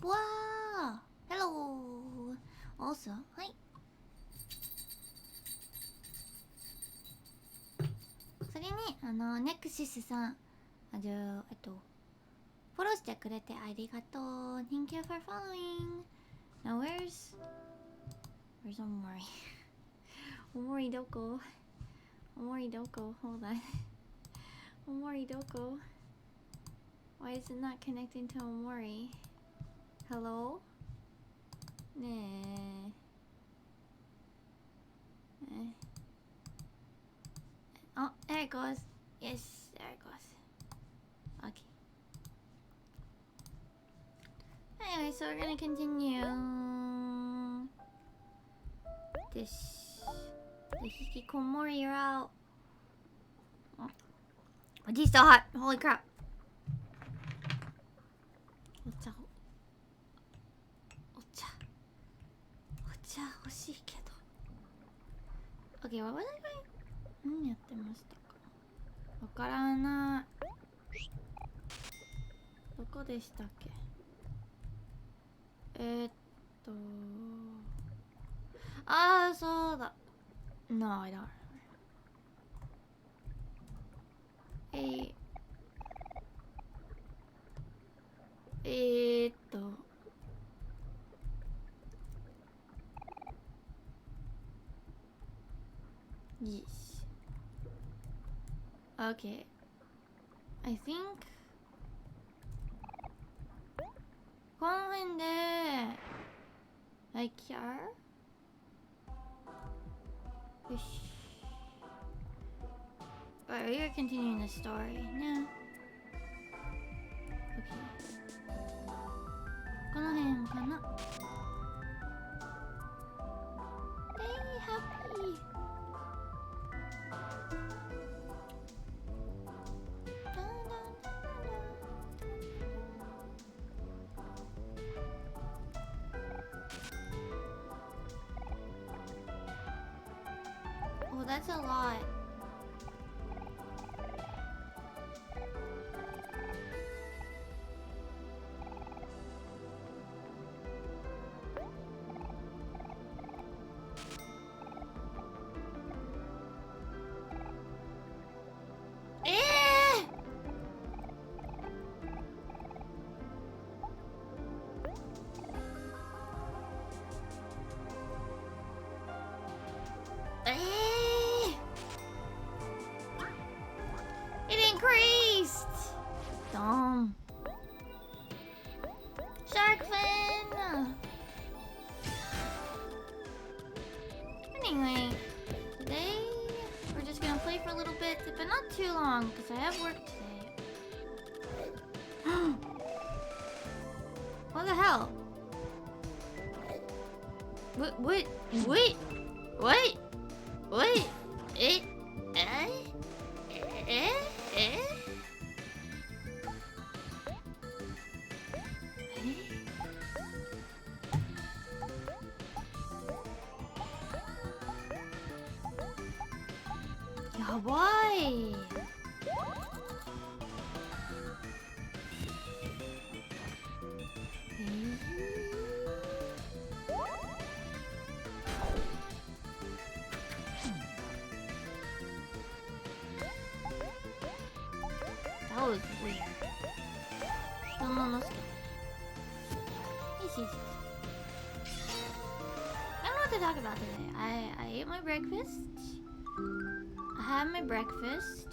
Wow! Hello! Also, はい。それに、ネクシスさん、フォローしてくれてありがとう。Thank you for following. Now where's Omori? Omori どこ Omori どこ Hold on. Omori どこ Why is it not connecting to Omori? Hello? ねえ。Oh, there it goes. Yes, there it goes. Okay. Anyway, so we're gonna continue this. The hikikomori, you're out. Oh, tea's so hot. Holy crap. Ocha. Ocha 欲しいけど。Okay, what was I doing? 何やってましたか？わからない。どこでしたっけ？ああ、そうだ。No, I don't remember. Yes. Okay. I think この辺で Like here? よし。But we are continuing the story. Yeah. Okay. この辺かな。Hey, happy. Oh, that's a lot. It increased! Dumb. Shark fin! Anyway, today we're just gonna play for a little bit, but not too long because I have work today. What the hell? Wait, Why? That was weird. Easy. I don't know what to talk about today. I ate my breakfast. I had my breakfast.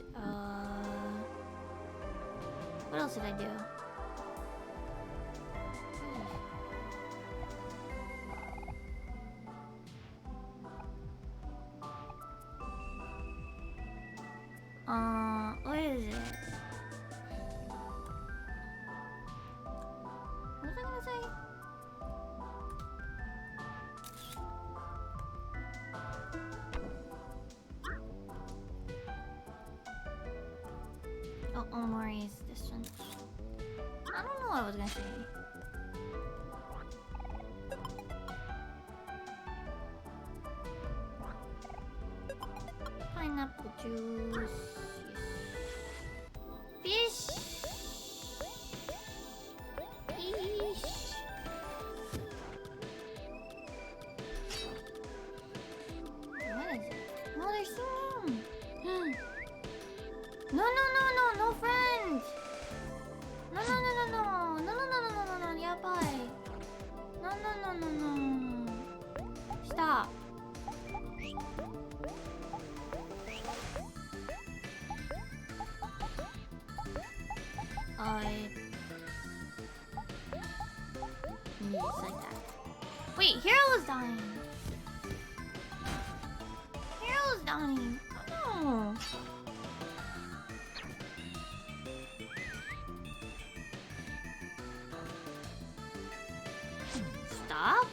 What else did I do? What is it? What was I gonna say? Oh, Omori is this one. I don't know what I was gonna say. Pineapple juice. Yes. Fish. Yes, like that. Wait, Hero is dying. Hero is dying. Oh no. Stop.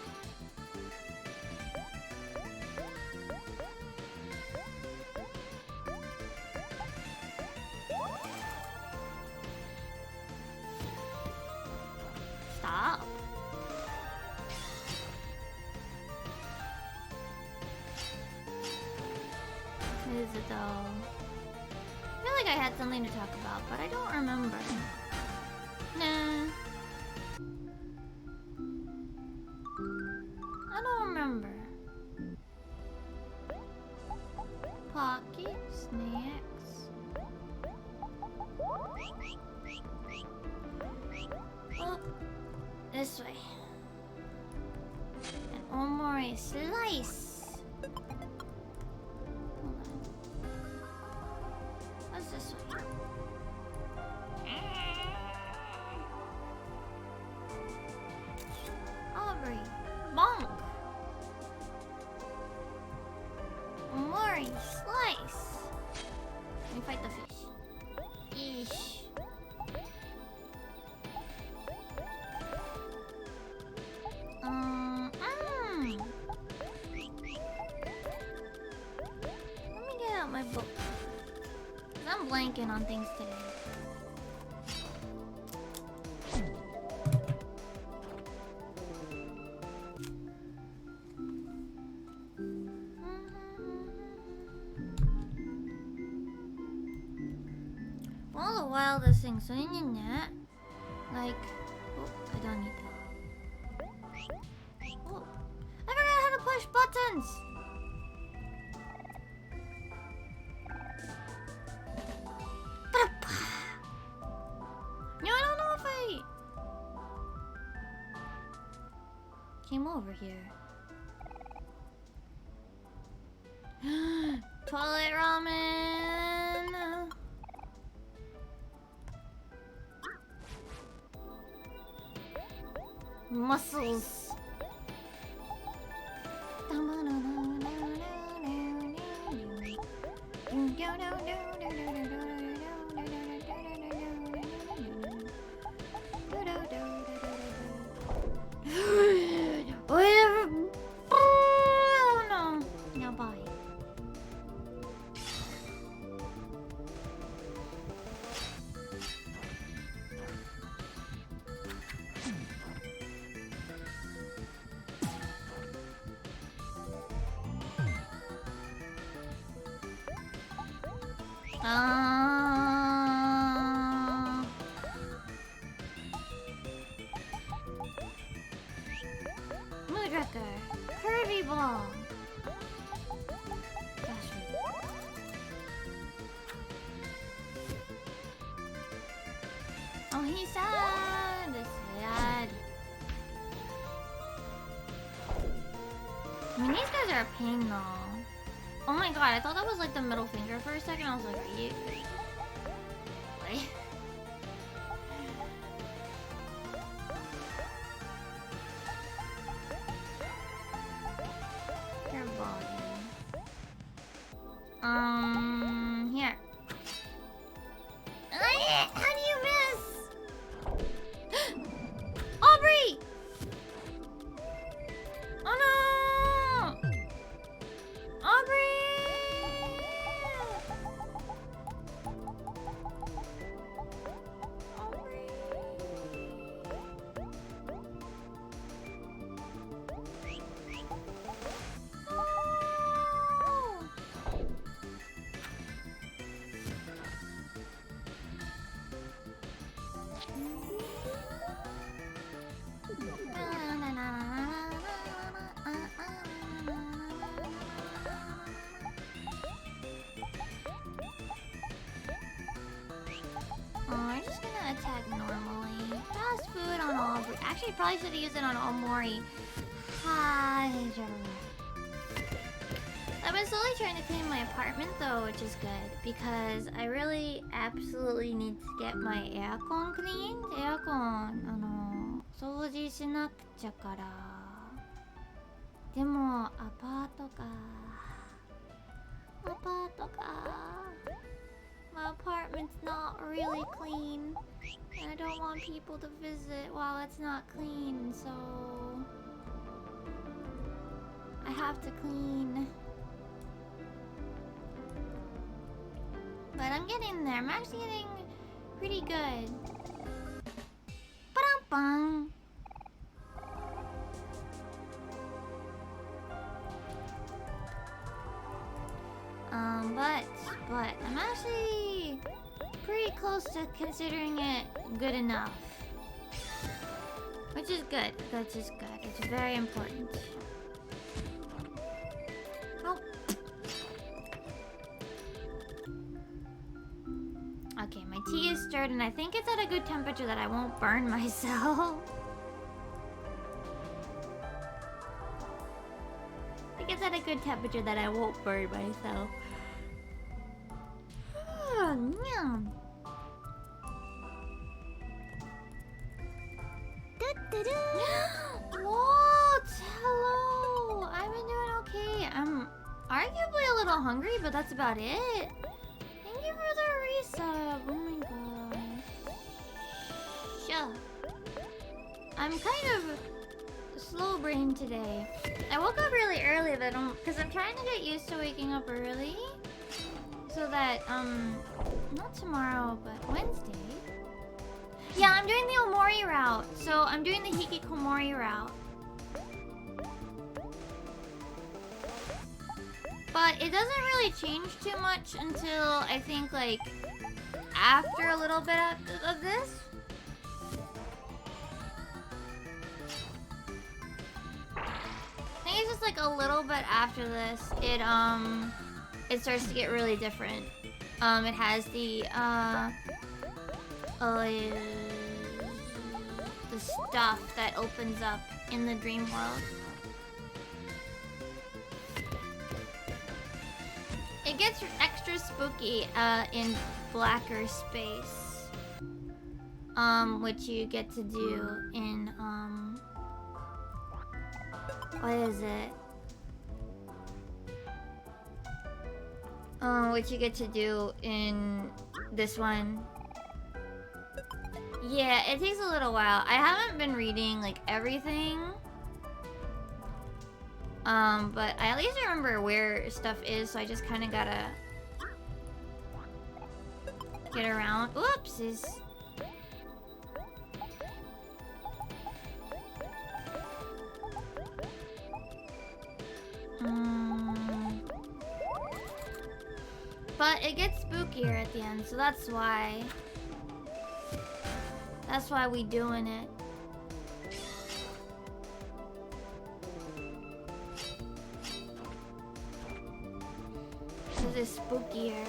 Stop. What is it though? I feel like I had something to talk about, but I don't remember. Nah. I don't remember. Pocket snacks. Oh, this way. An Omori slice. Hold on. What's this way? Aubrey. Bonk. Omori slice. Let me fight the fish. Eesh. Let me get out my book. 'Cause I'm blanking on things today. All the wildest things, so in that, like, oh, I don't need that. Oh, I forgot how to push buttons. No, I don't know if I came over here. Toilet ramen. Muscles. Oh no. Now bye. Moodwrecker. Curvy ball. Oh, he's sad. Sad. I mean, these guys are a pain though. Oh my god, I thought that was like the middle finger for a second. I was like, are you... What? Your body. Here. How do you miss? Aubrey! Oh no! Aubrey! I'm just gonna attack normally. Fast food on Aubrey. Actually, probably should have used it on Omori. I've been slowly trying to clean my apartment though, which is good because I really absolutely need to get my aircon cleaned. Aircon, 掃除しなくちゃから。でもアパートか。アパートか。My apartment's not really clean. And I don't want people to visit while it's not clean, so I have to clean. But I'm getting there. I'm actually getting pretty good. Ba-dum-bum. But I'm actually pretty close to considering it good enough. Which is good. Which is good. It's very important. Oh. Okay, my tea is stirred and I think it's at a good temperature that I won't burn myself. I think it's at a good temperature that I won't burn myself. Yum. What? Hello. I've been doing okay. I'm arguably a little hungry, but that's about it. Thank you for the resub. Oh my gosh. Sure. I'm kind of slow-brained today. I woke up really early, but because I'm trying to get used to waking up early. So that, not tomorrow, but Wednesday. Yeah, I'm doing the Omori route. So I'm doing the Hikikomori route. But it doesn't really change too much until I think like after a little bit of this. I think it's just like a little bit after this. It starts to get really different. It has the stuff that opens up in the dream world. It gets extra spooky in blacker space. Which you get to do in what is it? Which you get to do in this one. Yeah, it takes a little while. I haven't been reading like everything. But I at least remember where stuff is, so I just kind of gotta get around. Whoopsies. But it gets spookier at the end, so that's why. That's why we doing it. This is spookier.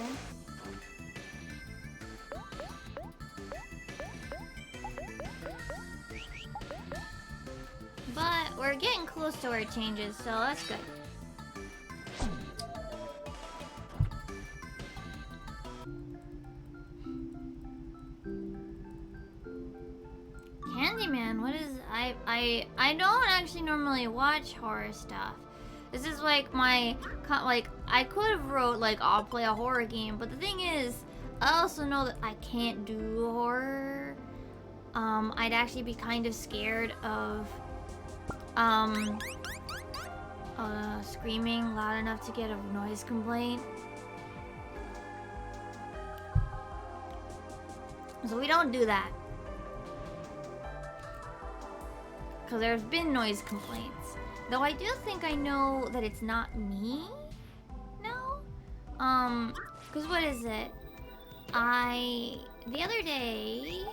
But we're getting close to where it changes, so that's good. Candyman, what is... I don't actually normally watch horror stuff. This is like my... Like, I could have wrote like, I'll play a horror game, but the thing is, I also know that I can't do horror. I'd actually be kind of scared of... screaming loud enough to get a noise complaint. So we don't do that. Because there's been noise complaints. Though I do think I know that it's not me. No? Because what is it? The other day...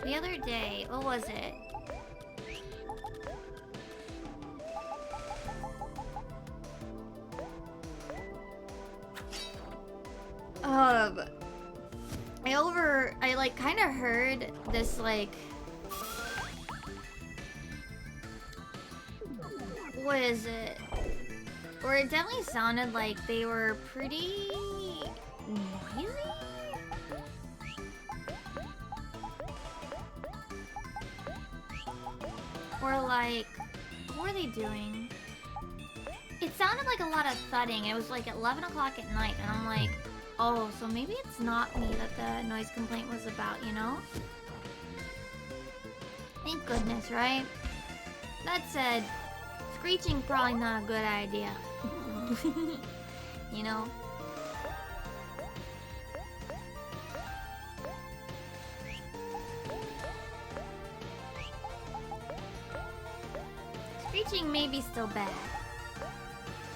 The other day, what was it? I like kind of heard this like, what is it? Or it definitely sounded like they were pretty were like, what were they doing? It sounded like a lot of thudding. It was like 11 o'clock at night, and I'm like, oh, so maybe it's not me that the noise complaint was about, you know? Thank goodness, right? That said, screeching probably not a good idea. You know? Screeching may be still bad.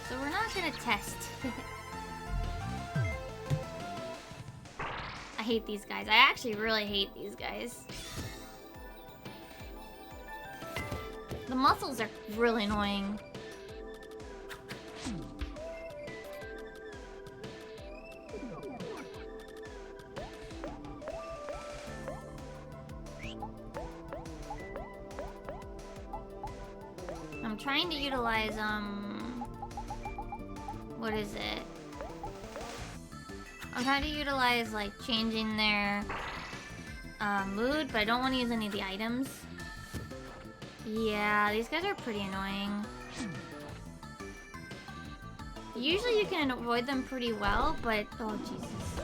So we're not gonna test. I hate these guys. I actually really hate these guys. The muscles are really annoying. I'm trying to utilize, what is it? I'm trying to utilize, like, changing their, mood, but I don't want to use any of the items. Yeah, these guys are pretty annoying. Usually you can avoid them pretty well, but... Oh, Jesus.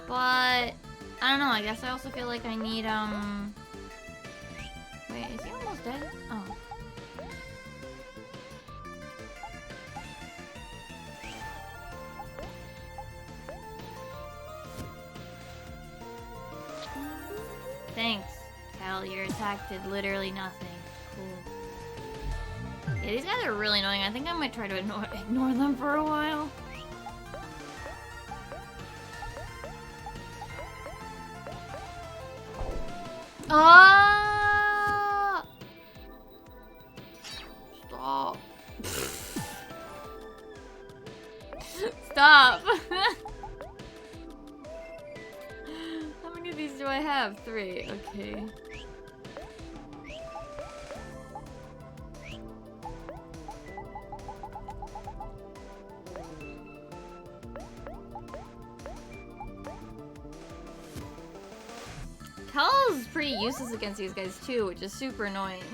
But... I don't know, I guess I also feel like I need, Wait, is he almost dead? Oh. Thanks, Cal. Your attack did literally nothing. Cool. Yeah, these guys are really annoying. I think I might try to ignore them for a while. Ah! Stop. Stop. How many of these do I have? 3. Okay. Cal's pretty useless against these guys too, which is super annoying.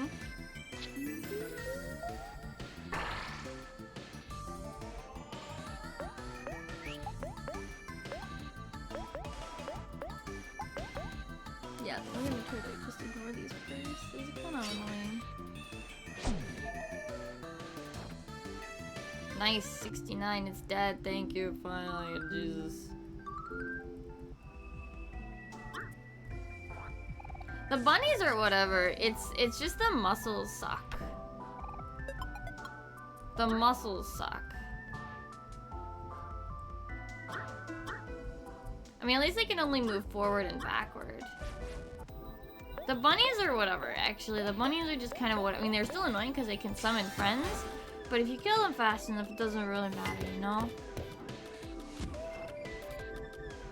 Yeah, I'm gonna try to just ignore these first. These are kind of annoying. Nice, 69, it's dead. Thank you, finally. Jesus. The bunnies or whatever, it's just the muscles suck. The muscles suck. I mean, at least they can only move forward and backward. The bunnies or whatever, actually. The bunnies are just kind of what... I mean, they're still annoying because they can summon friends. But if you kill them fast enough, it doesn't really matter, you know?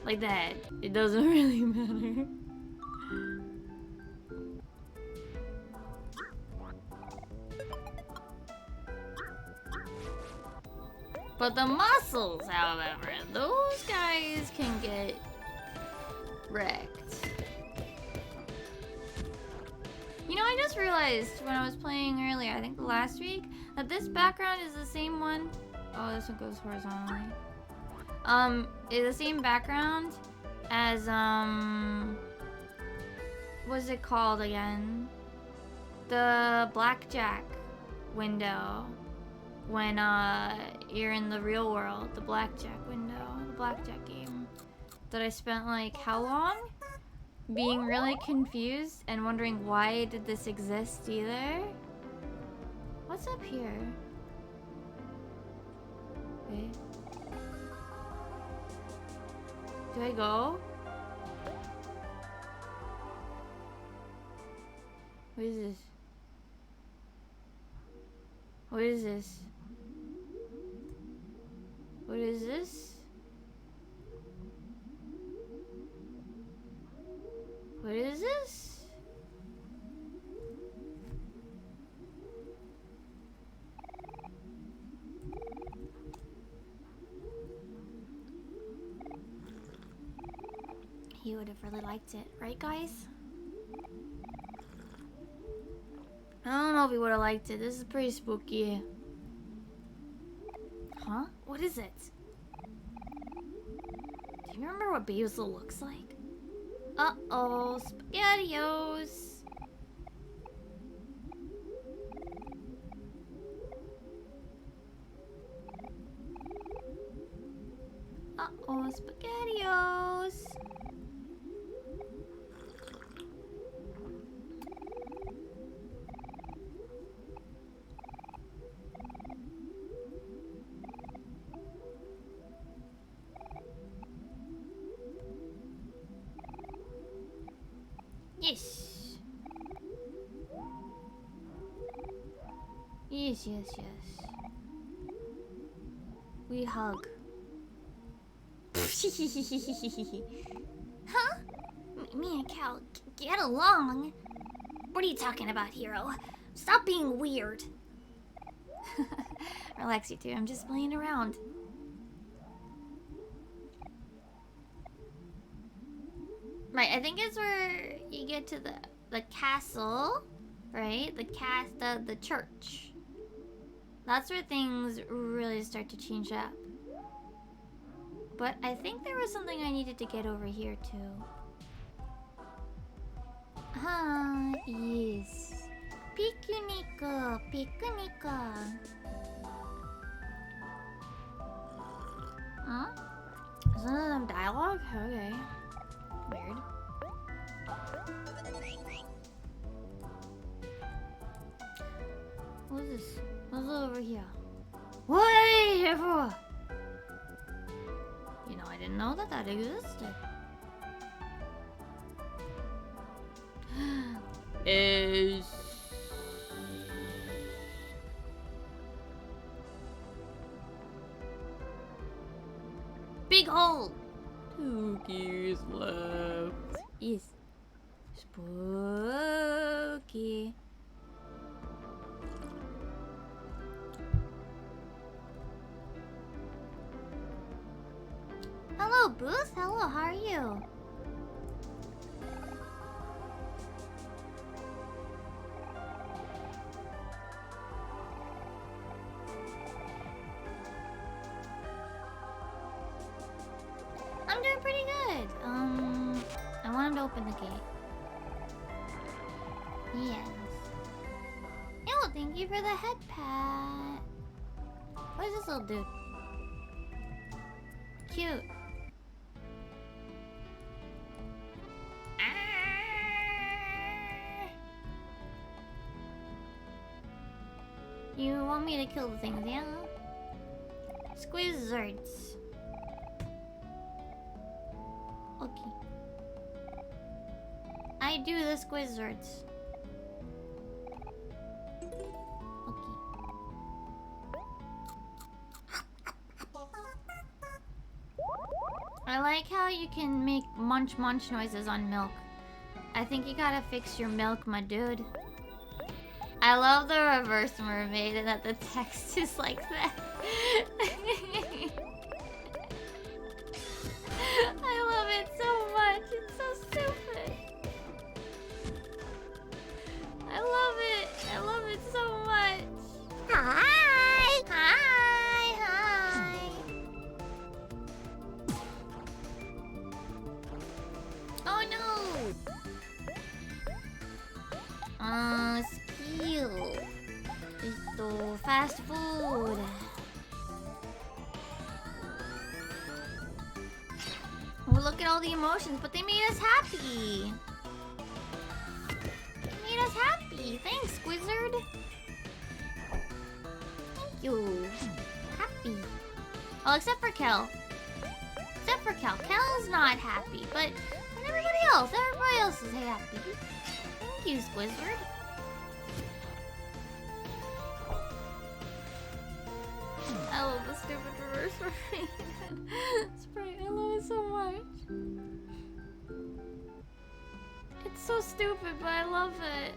Like that. It doesn't really matter. But the muscles, however, those guys can get wrecked. You know, I just realized when I was playing earlier, I think last week, that this background is the same one. Oh, this one goes horizontally. Is the same background as, what's it called again? The blackjack window. When, you're in the real world, the blackjack window, the blackjack game. That I spent, like, how long? Being really confused and wondering why did this exist either? What's up here? Okay. Do I go? What is this? What is this? What is this? What is this? he would have really liked it, right, guys? I don't know if he would have liked it. This is pretty spooky. Huh? What is it? Do you remember what basil looks like? Uh-oh, SpaghettiOs. Uh-oh, SpaghettiOs. Yes. Yes, yes, yes. We hug. Huh? Me and Cal get along. What are you talking about, hero? Stop being weird. Relax, you two. I'm just playing around. Right, I think it's where you get to the castle, right? The church. That's where things really start to change up. But I think there was something I needed to get over here too. Yes. Picnic, picnic. Huh? Is that some dialogue? Okay. Weird. What is this? What's over here? Whatever! You know, I didn't know that existed. Is... Big hole! 2 gears left. Yes. Spooky. Hello, Booth. Hello, how are you? I'm doing pretty good. I want him to open the gate. Yes. Oh, thank you for the head pat. What is this little dude? Cute. You want me to kill the things, yeah? Squizzards. Okay. I do the squizzards. Okay. I like how you can make munch noises on milk. I think you gotta fix your milk, my dude. I love the reverse mermaid and that the text is like that. I love it so much. It's so stupid. I love it. I love it so much. Hi. Hi. Hi. Oh no. Skill. Fast food. Oh, look at all the emotions, but they made us happy. They made us happy. Thanks, Squizzard. Thank you. Happy. Oh, except for Kel. Except for Kel. Kel's not happy, but everybody else is happy. Thank you, Squizzard. I love the stupid reverse mermaid. Sprite, I love it so much. It's so stupid, but I love it.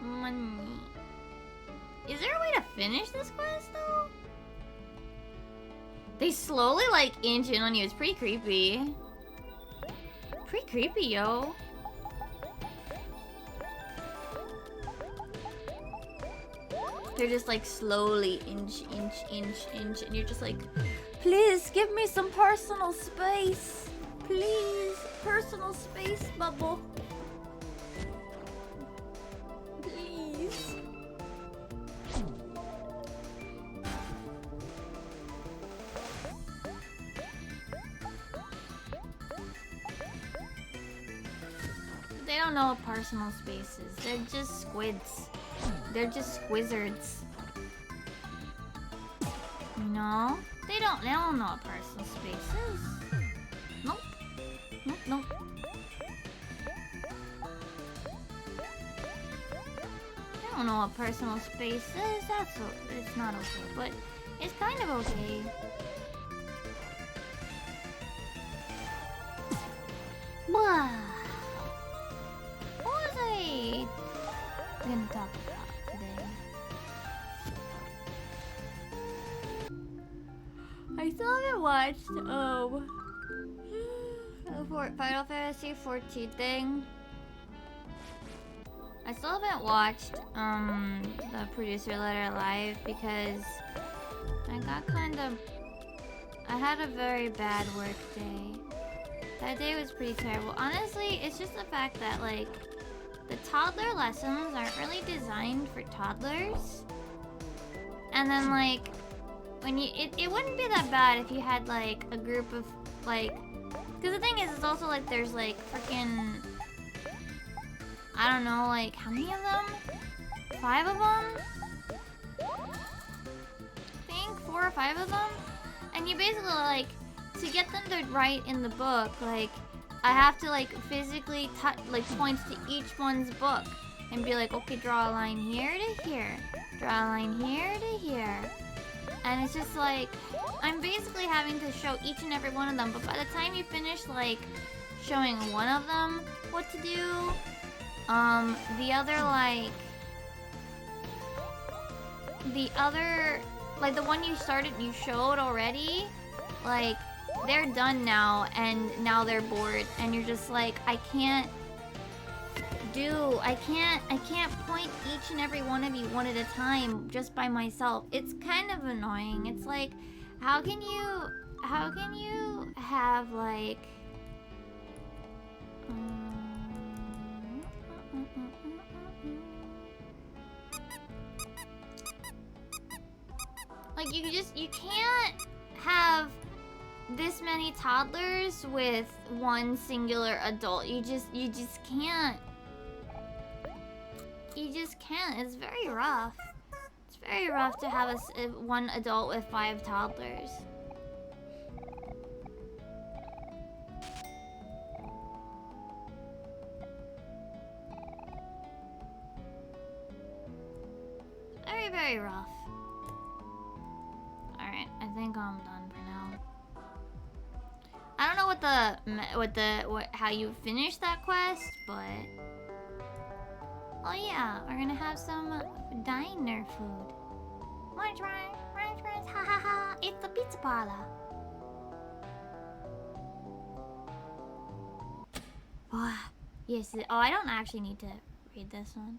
Money. Is there a way to finish this quest, though? They slowly like inch in on you. It's pretty creepy. Pretty creepy, yo. They're just like slowly inch, and you're just like, please give me some personal space. Please, personal space bubble. Please. They don't know what personal space is. They're just squids. They're just squizzards. You know? They don't know what personal space is. Nope. Nope. They don't know what personal space is. It's not okay, but it's kind of okay. What was I gonna talk about today? I still haven't watched the Final Fantasy 14 thing. I still haven't watched the producer letter live because I had a very bad work day. That day was pretty terrible. Honestly, it's just the fact that like the toddler lessons aren't really designed for toddlers. And then like when it wouldn't be that bad if you had like a group of like, because the thing is, it's also like there's like freaking, I don't know, like how many of them? 5 of them? I think 4 or 5 of them. And you basically like, to get them to write in the book, like I have to like physically point to each one's book and be like, okay, draw a line here to here, draw a line here to here. And it's just like, I'm basically having to show each and every one of them, but by the time you finish like showing one of them what to do, the one you showed already, like they're done now, and now they're bored, and you're just like, I can't point each and every one of you one at a time just by myself. It's kind of annoying. It's like, how can you have like you can't have this many toddlers with one singular adult. You just can't. You just can't. It's very rough. It's very rough to have one adult with 5 toddlers. Very, very rough. Alright, I think I'm done for now. I don't know how you finish that quest, but oh yeah, we're gonna have some diner food. Lunch runs, ha ha ha! It's the pizza parlor. Oh, yes. Oh, I don't actually need to read this one.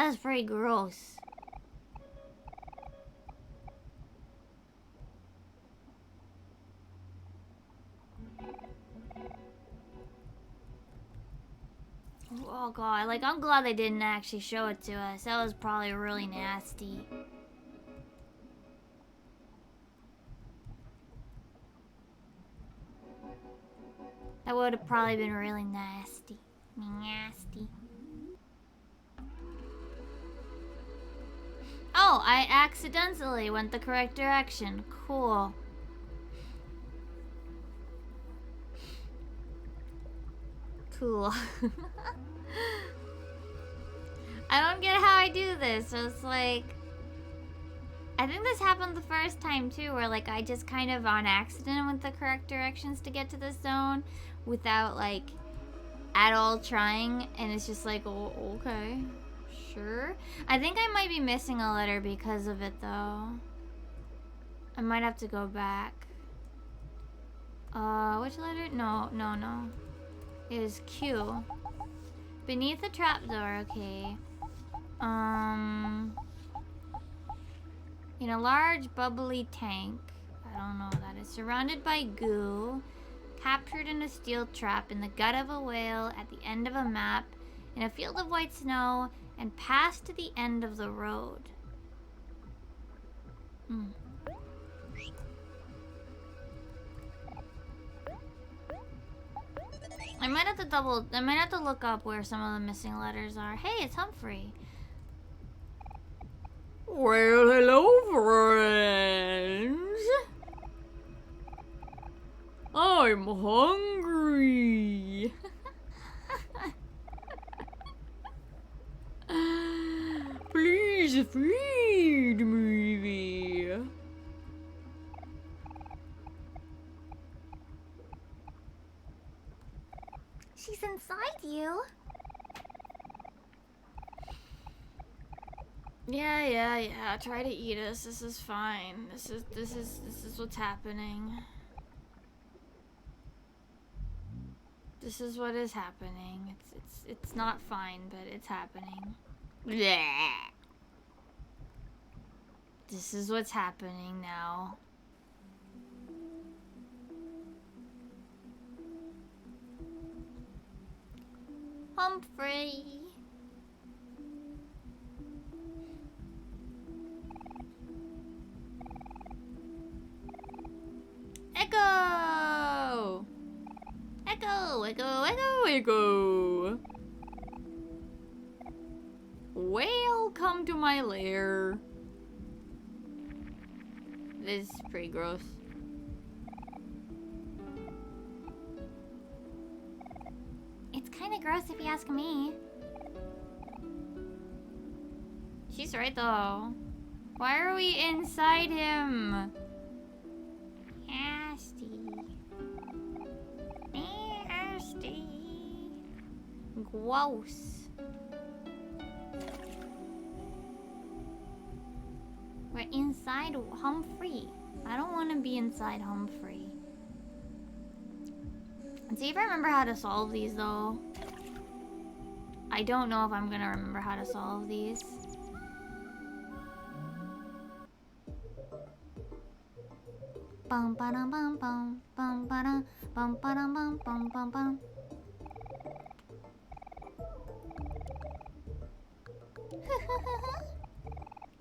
That's pretty gross. Oh god, like I'm glad they didn't actually show it to us. That was probably really nasty. That would have probably been really nasty. Nasty. Oh, I accidentally went the correct direction. Cool. Cool. I don't get how I do this. So it's like... I think this happened the first time too, where like I just kind of on accident went the correct directions to get to this zone without like at all trying, and it's just like, oh, okay, sure. I think I might be missing a letter because of it though. I might have to go back. Which letter? No. It was Q. Beneath the trapdoor, okay. In a large bubbly tank, I don't know what that is, surrounded by goo, captured in a steel trap in the gut of a whale at the end of a map, in a field of white snow, and passed to the end of the road. I might have to look up where some of the missing letters are. Hey, it's Humphrey. Well, hello, friends. I'm hungry. Please feed me. She's inside you. Yeah. Try to eat us. This is fine. This is what's happening. This is what is happening. It's not fine, but it's happening. Bleh. This is what's happening now. Humphrey. Echo! Echo! Welcome to my lair. This is pretty gross. It's kind of gross if you ask me. She's right though. Why are we inside him? Nasty. Gross. We're inside Humphrey. I don't want to be inside Humphrey. Let's see if I remember how to solve these though. I don't know if I'm gonna remember how to solve these. Bum ba dum bum bum bum ba dum bum ba dum bum bum bum.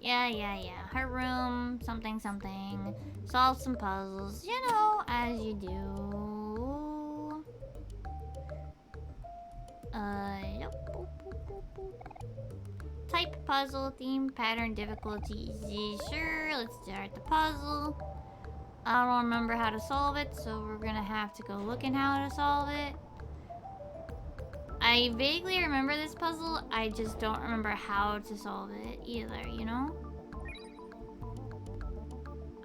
Yeah. Her room, something. Solve some puzzles, you know, as you do. Yep. Type puzzle, theme, pattern, difficulty, easy. Sure, let's start the puzzle. I don't remember how to solve it, so we're gonna have to go looking how to solve it. I vaguely remember this puzzle, I just don't remember how to solve it either, you know?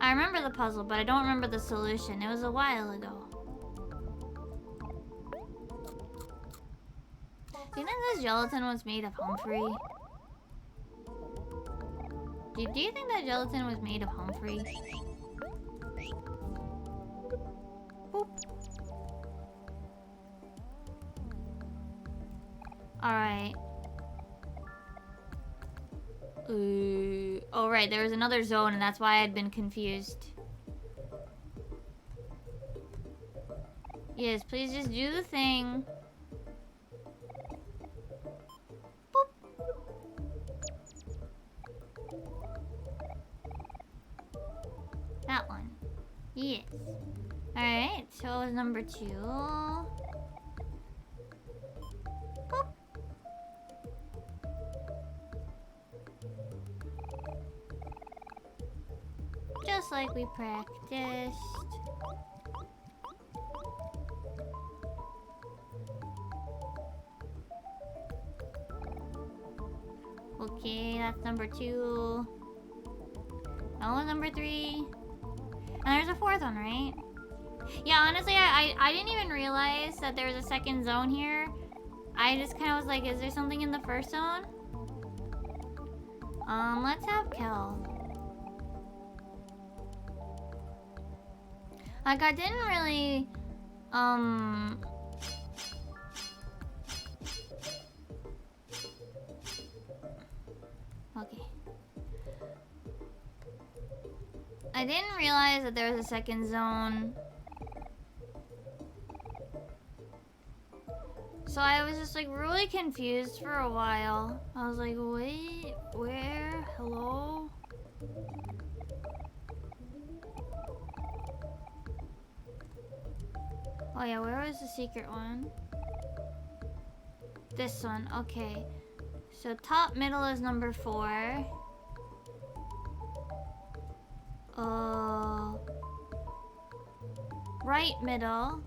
I remember the puzzle, but I don't remember the solution. It was a while ago. Do you think this gelatin was made of Humphrey? Do you think that gelatin was made of Humphrey? Boop. Alright. Oh, right, there was another zone, and that's why I'd been confused. Yes, please just do the thing. Boop. That one. Yes. Alright, so it was number 2. Boop. Just like we practiced. Okay, that's number 2. That was number 3. And there's a 4th one, right? Yeah, honestly, I didn't even realize that there was a second zone here. I just kind of was like, is there something in the first zone? Let's have Kel. Like, I didn't really, okay. I didn't realize that there was a second zone. So I was just like really confused for a while. I was like, wait, where? Hello? Oh yeah, where was the secret one? This one, okay. So top middle is number 4. Right middle.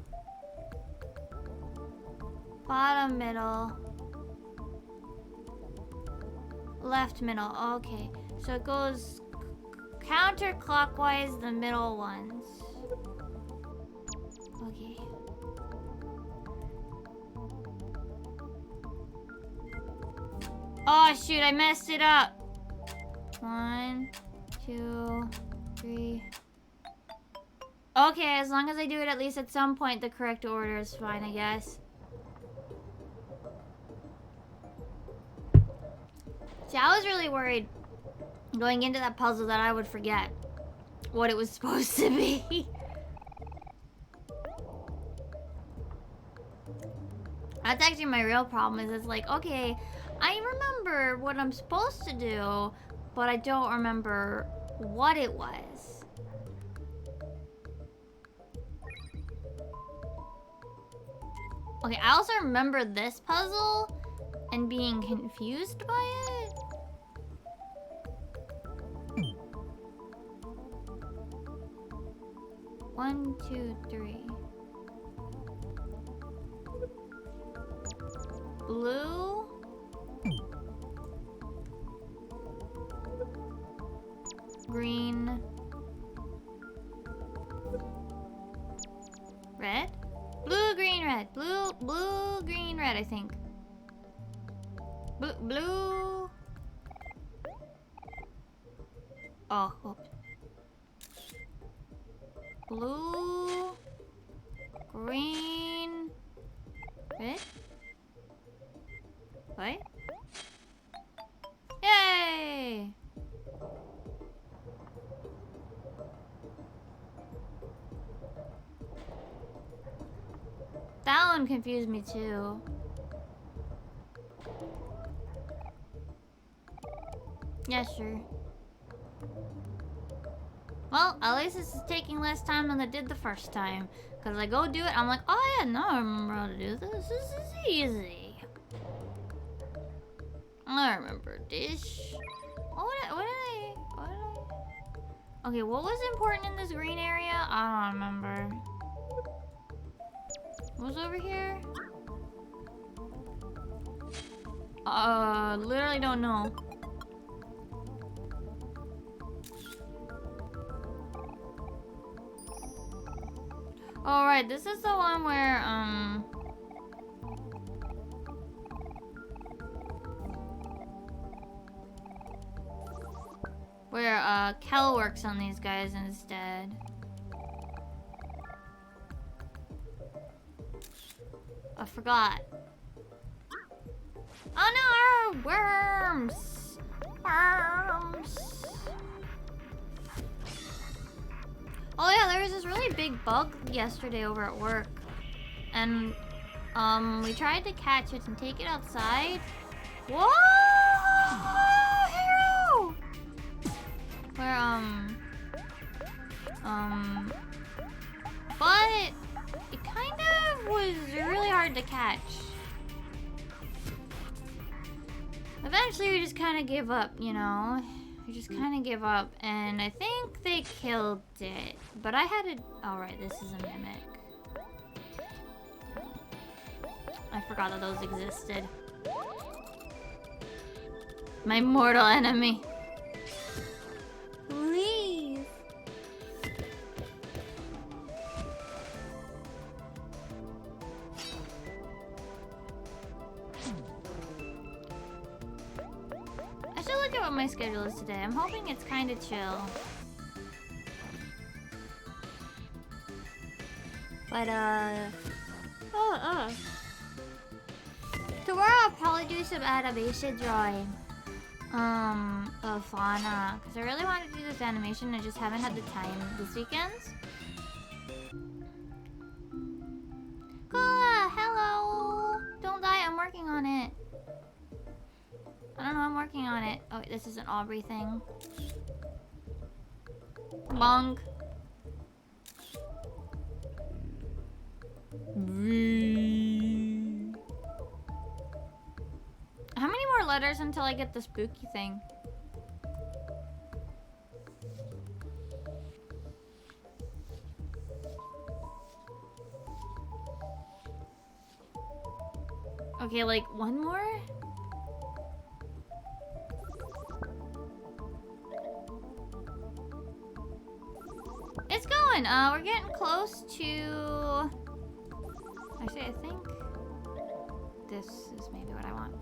Bottom middle. Left middle, okay. So it goes counterclockwise the middle ones. Okay. Oh shoot, I messed it up. 1, 2, 3. Okay, as long as I do it at least at some point, the correct order is fine, I guess. See, I was really worried going into that puzzle that I would forget what it was supposed to be. That's actually my real problem, is it's like, okay, I remember what I'm supposed to do, but I don't remember what it was. Okay, I also remember this puzzle and being confused by it. One, two, three. Blue. Green. Red? Blue, green, red. Blue, green, red, I think. Blue. Oh, oops. Blue. Green. Red? What? Yay! That one confused me too. Yeah, sure. Well, at least this is taking less time than it did the first time. Because I go do it, I'm like, oh yeah, now I remember how to do this. This is easy. I remember this. What did I... Okay, what was important in this green area? I don't remember. What was over here? Literally don't know. Alright, this is the one where, Kel works on these guys instead. I forgot. Oh no, worms! Worms! was this really big bug yesterday over at work. And, we tried to catch it and take it outside. Whoa! Hero! Where, but it kind of was really hard to catch. Eventually, we just kind of gave up, you know? We just kind of gave up, and I think they killed it. But I had to... Oh, right, this is a mimic. I forgot that those existed. My mortal enemy. Please. I should look at what my schedule is today. I'm hoping it's kind of chill. But, tomorrow I'll probably do some animation drawing. Of Fauna. Because I really wanted to do this animation, I just haven't had the time this weekend. Cola, hello! Don't die, I'm working on it. I don't know, I'm working on it. Oh, wait, this is an Aubrey thing. Bonk. How many more letters until I get the spooky thing? Okay, like one more? It's going. We're getting close to... Actually, I think this is maybe what I want.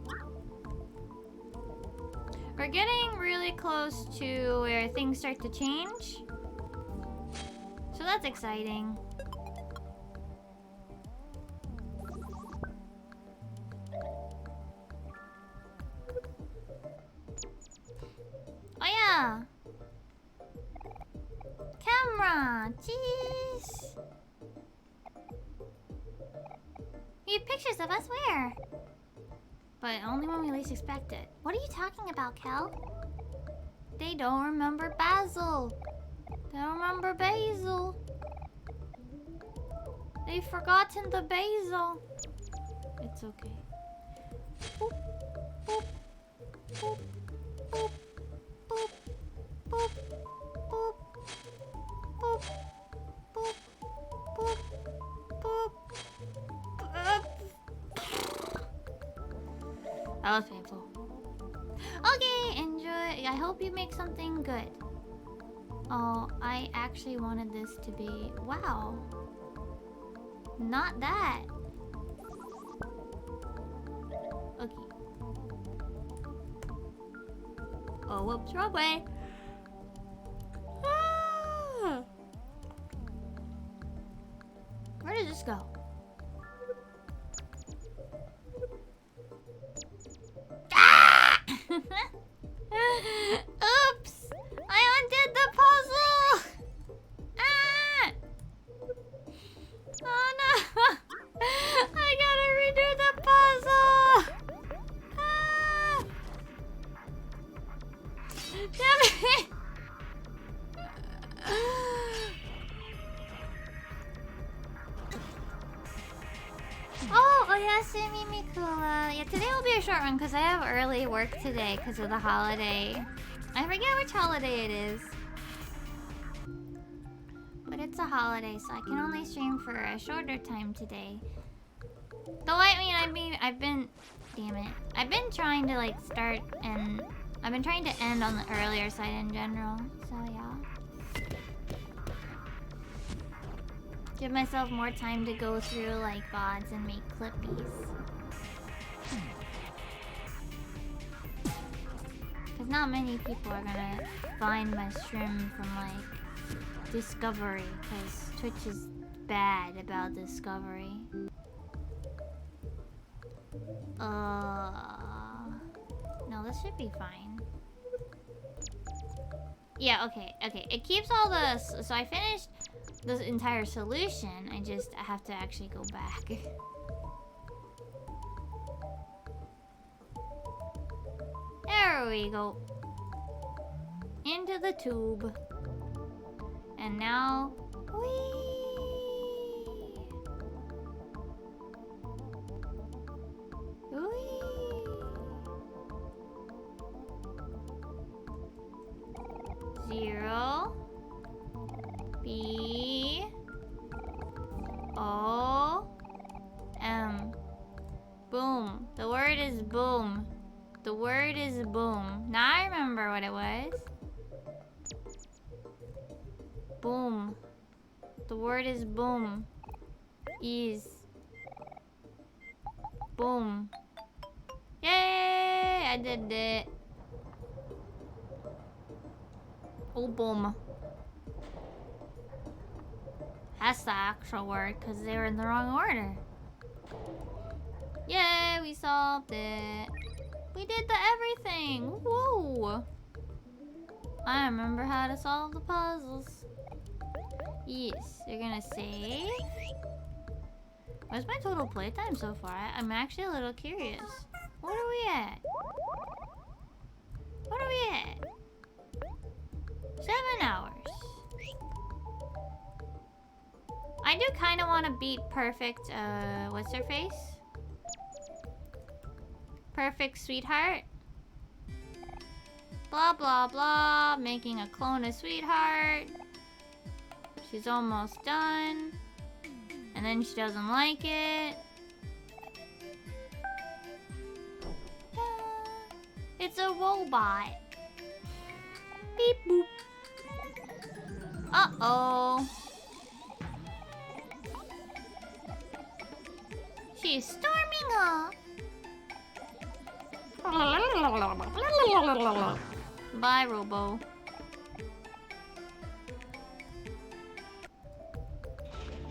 We're getting really close to where things start to change. So that's exciting. Oh yeah! Camera! Jeez! We have pictures of us where? But only when we least expect it. What are you talking about, Kel? They don't remember Basil. They don't remember Basil. They've forgotten the basil. It's okay. Boop, boop, boop, boop, boop, boop, boop, boop, boop, boop, boop. That was painful. Okay, enjoy. I hope you make something good. Oh, I actually wanted this to be... Wow. Not that. Okay. Oh, whoops, wrong way. Ah. Where did this go? Ah! Oops! I undid the puzzle! Ah! Oh no! I gotta redo the puzzle! Ah! Damn it! Oh, Oyasumi Mikula. Yeah, today will be a short one because I have early work today because of the holiday. I forget which holiday it is. But it's a holiday, so I can only stream for a shorter time today. Though, I've been... Damn it. I've been trying to, like, start and... I've been trying to end on the earlier side in general. So, yeah. Give myself more time to go through, like, VODs and make clippies. Because not many people are gonna find my stream from, like, Discovery. Because Twitch is bad about Discovery. No, this should be fine. Yeah, okay. It keeps all the... So I finished the entire solution. I have to actually go back. There we go. Into the tube. And now, whee! 0 B O M. Boom. The word is boom. The word is boom. Now I remember what it was. Boom. The word is boom. Is boom. Yay! I did it. Oh, boom. That's the actual word, because they were in the wrong order. Yay, we solved it. We did the everything. Whoa. I remember how to solve the puzzles. Yes, you're gonna save. What's my total playtime so far? I'm actually a little curious. What are we at? What are we at? 7 hours. I do kind of want to beat Perfect, what's her face? Perfect Sweetheart. Blah, blah, blah. Making a clone of Sweetheart. She's almost done. And then she doesn't like it. It's a robot. Beep boop. Uh-oh. She's storming off. Bye, Robo.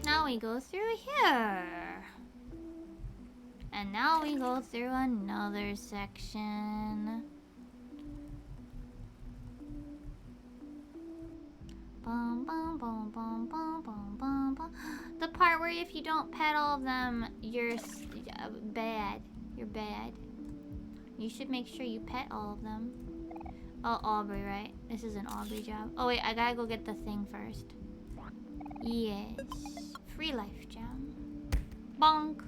Now we go through here. And now we go through another section. Bum, bum, bum, bum, bum, bum, bum, bum. The part where if you don't pet all of them, you're bad. You're bad. You should make sure you pet all of them. Oh, Aubrey, right? This is an Aubrey job. Oh, wait, I gotta go get the thing first. Yes. Free life gem. Bonk.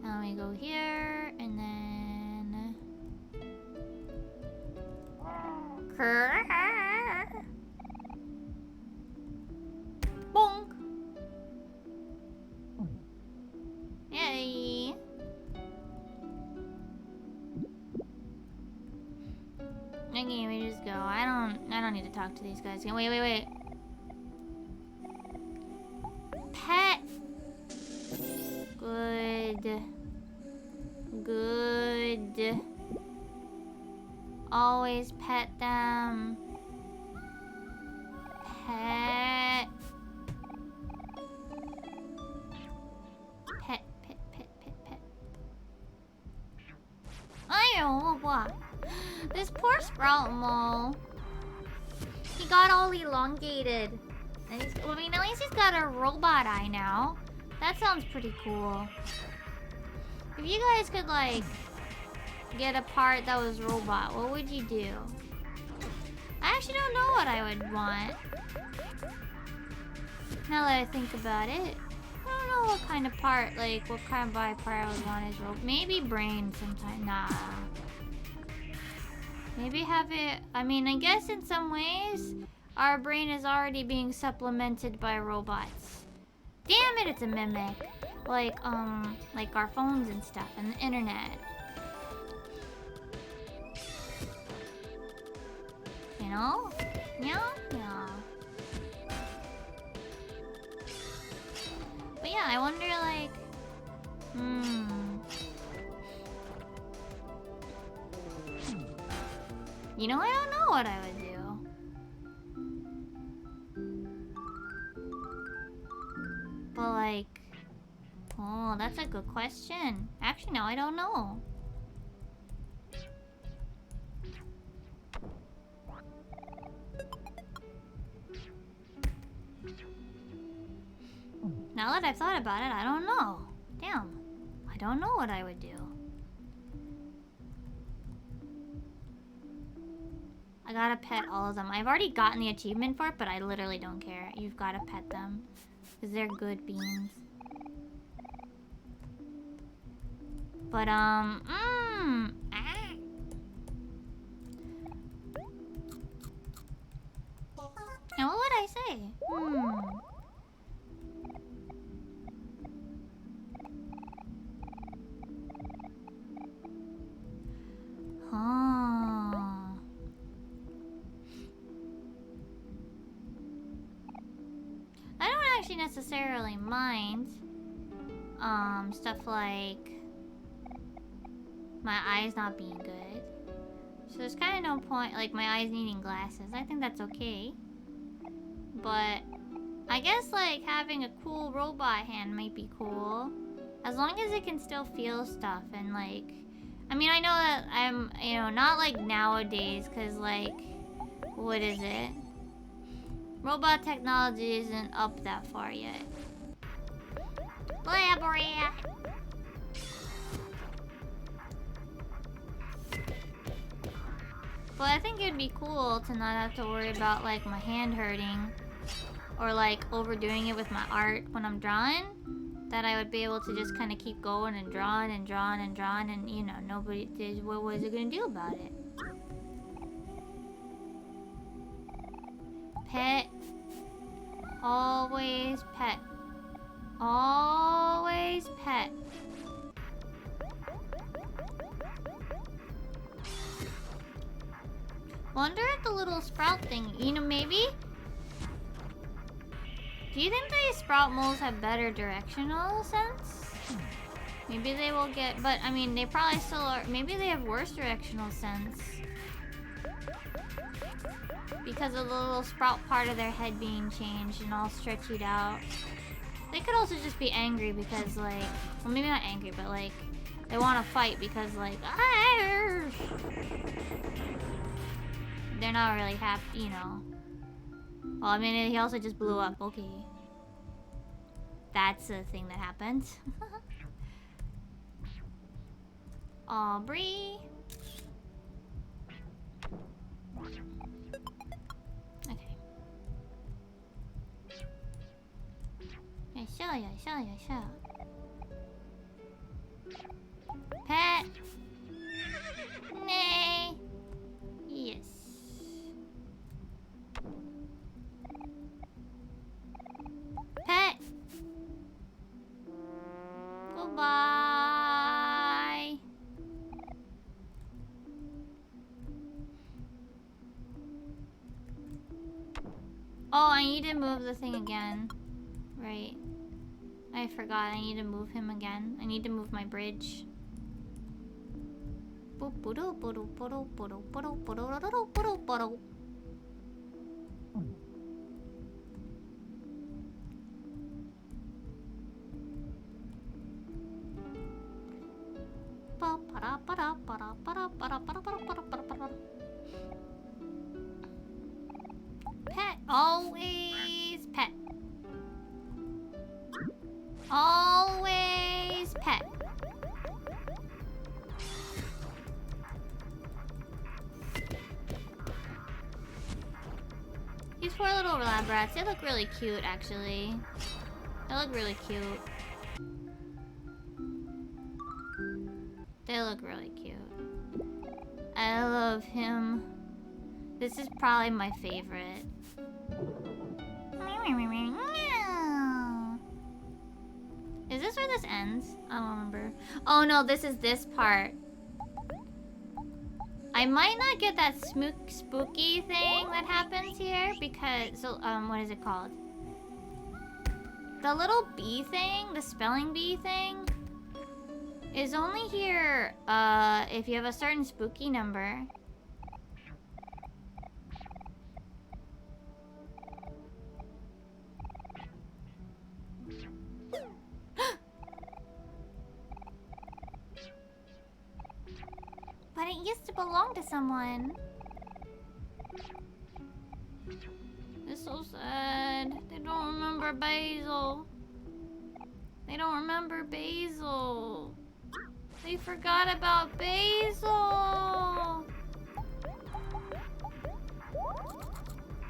Now we go here, and then... Bonk. Yay. Okay, we just go. I don't need to talk to these guys. Wait. Pet. Good. Always pet them. Pet. What? This poor Sprout Mole. He got all elongated. And I mean, at least he's got a robot eye now. That sounds pretty cool. If you guys could, like, get a part that was robot, what would you do? I actually don't know what I would want. Now that I think about it. I don't know what kind of part, like, what kind of part I would want as robot. Maybe brain sometime. Nah. Maybe have it... I mean, I guess in some ways, our brain is already being supplemented by robots. Damn it, it's a mimic. Like our phones and stuff, and the internet. You know? Yeah. But yeah, I wonder, like... You know, I don't know what I would do. But, like... Oh, that's a good question. Actually, no, I don't know. Now that I've thought about it, I don't know. Damn. I don't know what I would do. I gotta pet all of them. I've already gotten the achievement for it, but I literally don't care. You've gotta pet them. Because they're good beans. But, ah. And what would I say? I don't actually necessarily mind stuff like my eyes not being good. So there's kind of no point, like my eyes needing glasses. I think that's okay. But I guess like having a cool robot hand might be cool. As long as it can still feel stuff and like... I mean, I know that I'm, you know, not like nowadays, because like... What is it? Robot technology isn't up that far yet. Blabbery! But I think it'd be cool to not have to worry about like my hand hurting. Or like overdoing it with my art when I'm drawing. That I would be able to just kind of keep going and drawing and drawing and drawing and, you know, nobody did. What was it gonna do about it? Pet. Always pet. Always pet. Wonder if the little sprout thing, you know, maybe? Do you think the sprout moles have better directional sense? Maybe they will get, but I mean, they probably still are. Maybe they have worse directional sense. Because of the little sprout part of their head being changed and all stretched out. They could also just be angry because like, well maybe not angry, but like, they want to fight because like, they're not really happy, you know. Well, I mean, he also just blew up. Okay. That's the thing that happened. Aubrey. Okay. Yeah. Pet. Nay. Yes. Pet. Goodbye. Oh, I need to move the thing again. Right. I forgot. I need to move him again. I need to move my bridge. Pet. Always pet. Always pet. These poor little lab rats, they look really cute actually. They look really cute. They look really cute. I love him. This is probably my favorite. Is this where this ends? I don't remember. Oh no, this is this part. I might not get that spooky thing that happens here because, so, what is it called? The little bee thing, the spelling bee thing, is only here, if you have a certain spooky number. But it used to belong to someone. It's so sad. They don't remember Basil. I don't remember Basil. They forgot about Basil.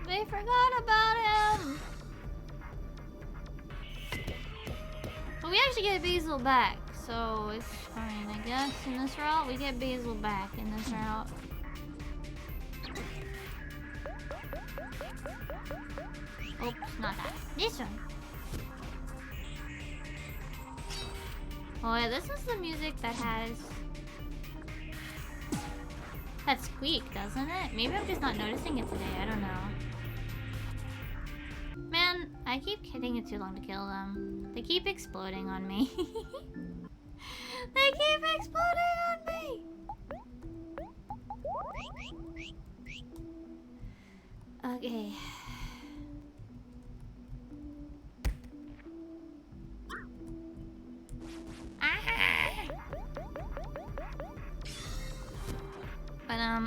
They forgot about him. But we actually get Basil back, so it's fine, I guess. In this route, we get Basil back in this route. Oops, not that. This one. Oh yeah, this is the music that has... that squeak, doesn't it? Maybe I'm just not noticing it today, I don't know. Man, I keep hitting it too long to kill them. They keep exploding on me. They keep exploding on me! Okay. But I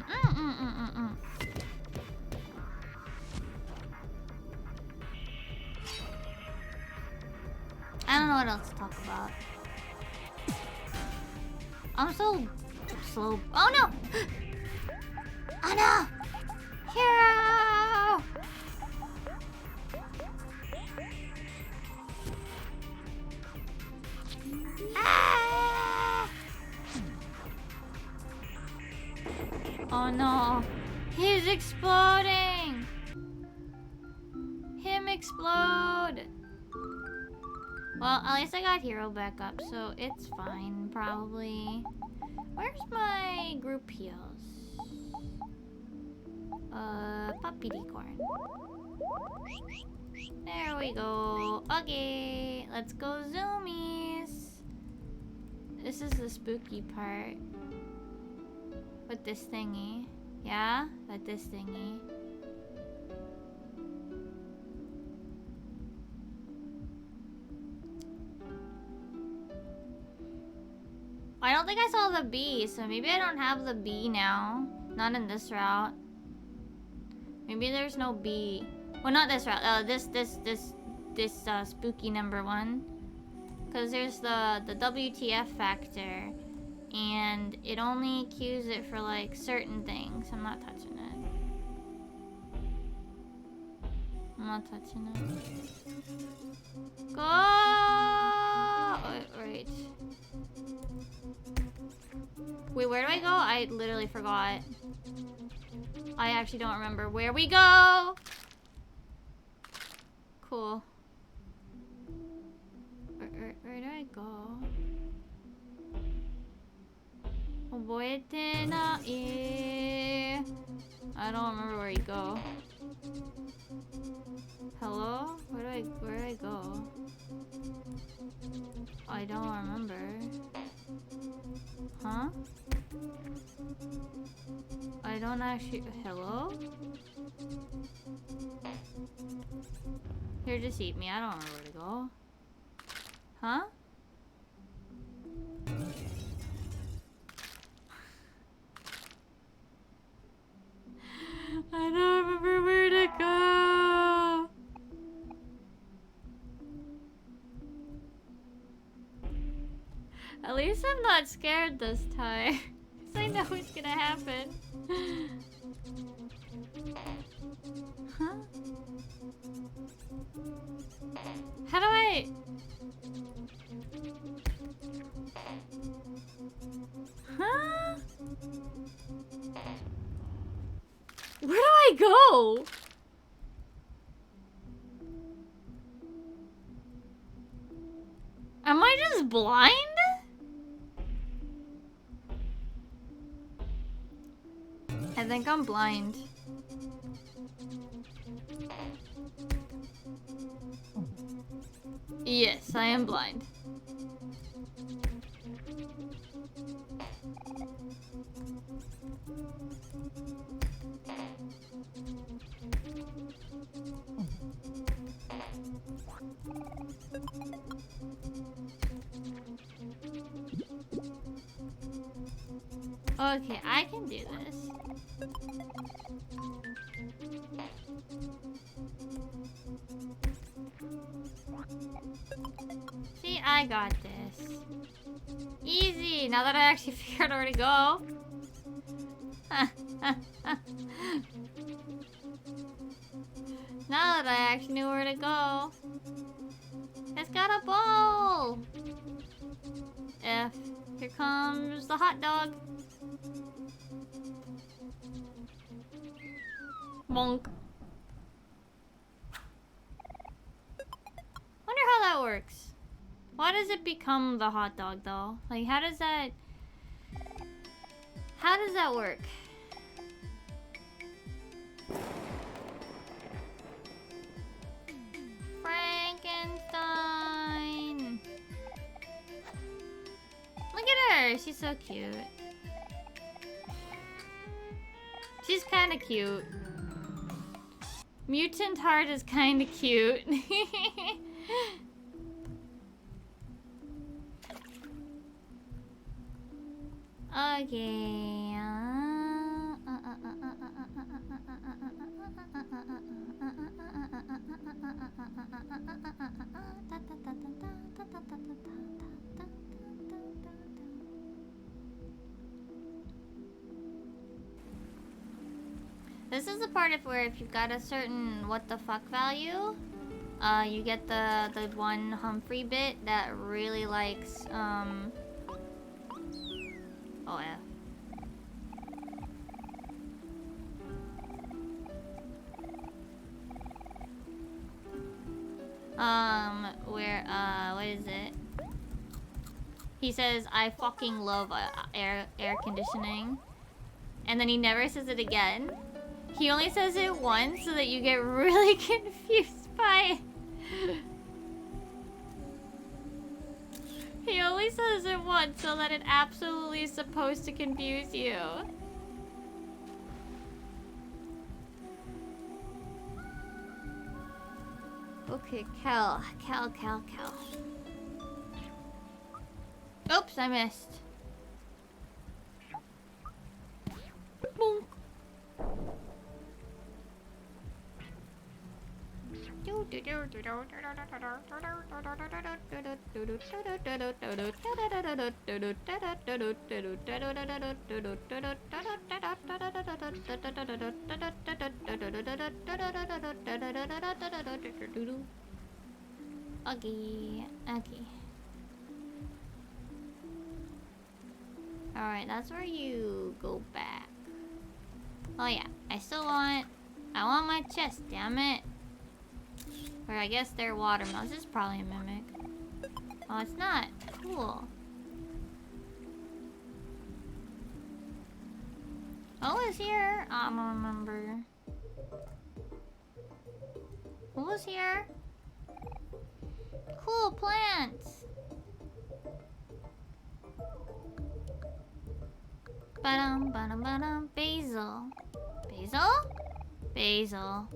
don't know what else to talk about. I'm so slow. Oh no! Oh no! Hero! Ah! Oh no! He's exploding! Him explode! Well, at least I got hero back up, so it's fine, probably. Where's my group heals? Puppy decorn. There we go. Okay, let's go zoomies. This is the spooky part. With this thingy. Yeah? With this thingy. I don't think I saw the bee, so maybe I don't have the bee now. Not in this route. Maybe there's no bee. Well, not this route. This spooky number 1. Because there's the WTF factor. And it only queues it for, like, certain things. I'm not touching it. I'm not touching it. Go! Wait. Wait, where do I go? I literally forgot. I actually don't remember where we go. Cool. Where do I go? I don't remember where you go. Hello? Where do I go? I don't remember. Huh? I don't actually... Hello? Here, just eat me. I don't remember where to go. Huh? I don't remember where to go. At least I'm not scared this time. Because I know what's gonna happen. Huh? How do I... Huh? Where do I go? Am I just blind? I think I'm blind. Yes, I am blind. Okay, I can do this. See, I got this. Easy, now that I actually figured out where to go. Now that I actually knew where to go. It's got a ball! F. Here comes the hot dog. Bonk. Wonder how that works. Why does it become the hot dog though? Like how does that work? Frankenstein. Look at her. She's so cute. She's kind of cute. Mutant Heart is kind of cute. Okay. This is the part of where if you've got a certain what the fuck value, you get the one Humphrey bit that really likes oh yeah. What is it? He says, I fucking love air conditioning. And then he never says it again. He only says it once so that you get really confused by it. He only says it once so that it absolutely is supposed to confuse you. Okay, Cal. Oops, I missed. Boom. Okay. Alright, that's where you go back. Oh yeah, I want my chest, damn it. Or I guess they're watermelons. This is probably a mimic. Oh, it's not. Cool. Who was here? I don't remember. Who was here? Cool plants. Ba-dum. Basil. Basil?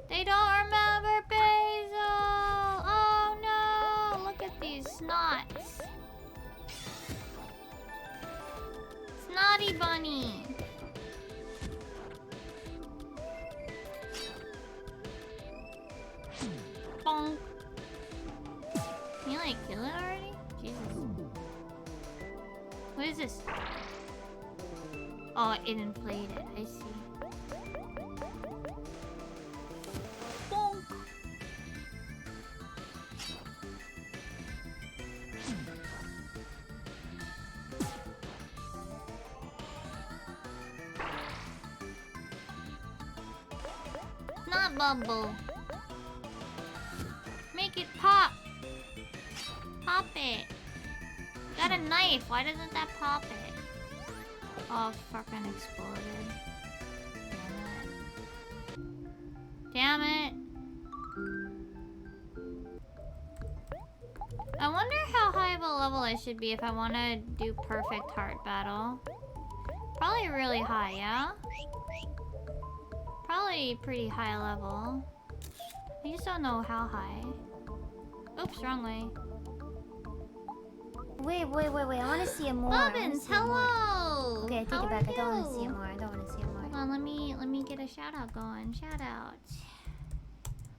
They don't remember Basil! Oh no! Look at these snots. Snotty bunny. Bonk. Can you like kill it already? Jesus. What is this? Oh, it inflated. I see. Bonk. Not bubble. Make it pop. Pop it. Got a knife. Why doesn't that pop it? Oh, fucking exploded. Damn it. I wonder how high of a level I should be if I want to do perfect heart battle. Probably really high, yeah? Probably pretty high level. I just don't know how high. Oops, wrong way. Wait. I want to see it more. Bobbins, hello! Okay, I take it back. I don't want to see it more. Hold on, let me get a shout out going. Shout out.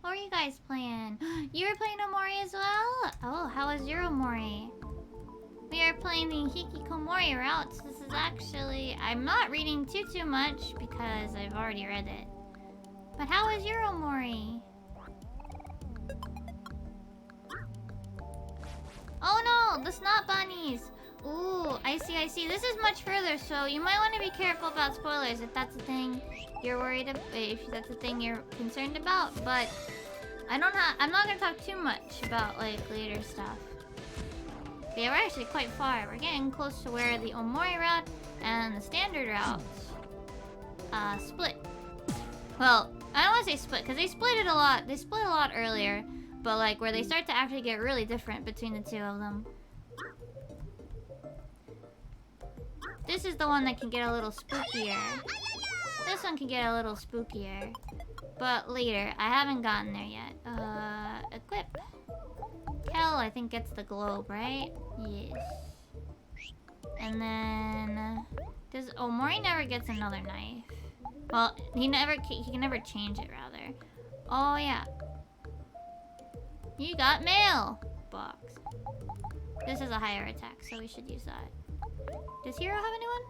What are you guys playing? You were playing Omori as well? Oh, how was your Omori? We are playing the Hikikomori routes. This is actually... I'm not reading too much because I've already read it. But how was your Omori? Oh no! The snot bunnies! Ooh, I see. This is much further, so you might want to be careful about spoilers if that's the thing you're worried about, if that's the thing you're concerned about. But I'm not gonna talk too much about like later stuff. But yeah, we're actually quite far. We're getting close to where the Omori route and the standard route split. Well, I don't want to say split because they split it a lot. They split a lot earlier, but like where they start to actually get really different between the two of them. This is the one that can get a little spookier. This one can get a little spookier. But later. I haven't gotten there yet. Equip. Kel, I think, gets the globe, right? Yes. And then... Does Omori never gets another knife? Well, he can never change it, rather. Oh, yeah. You got mail! Box. This is a higher attack, so we should use that. Does Hero have anyone?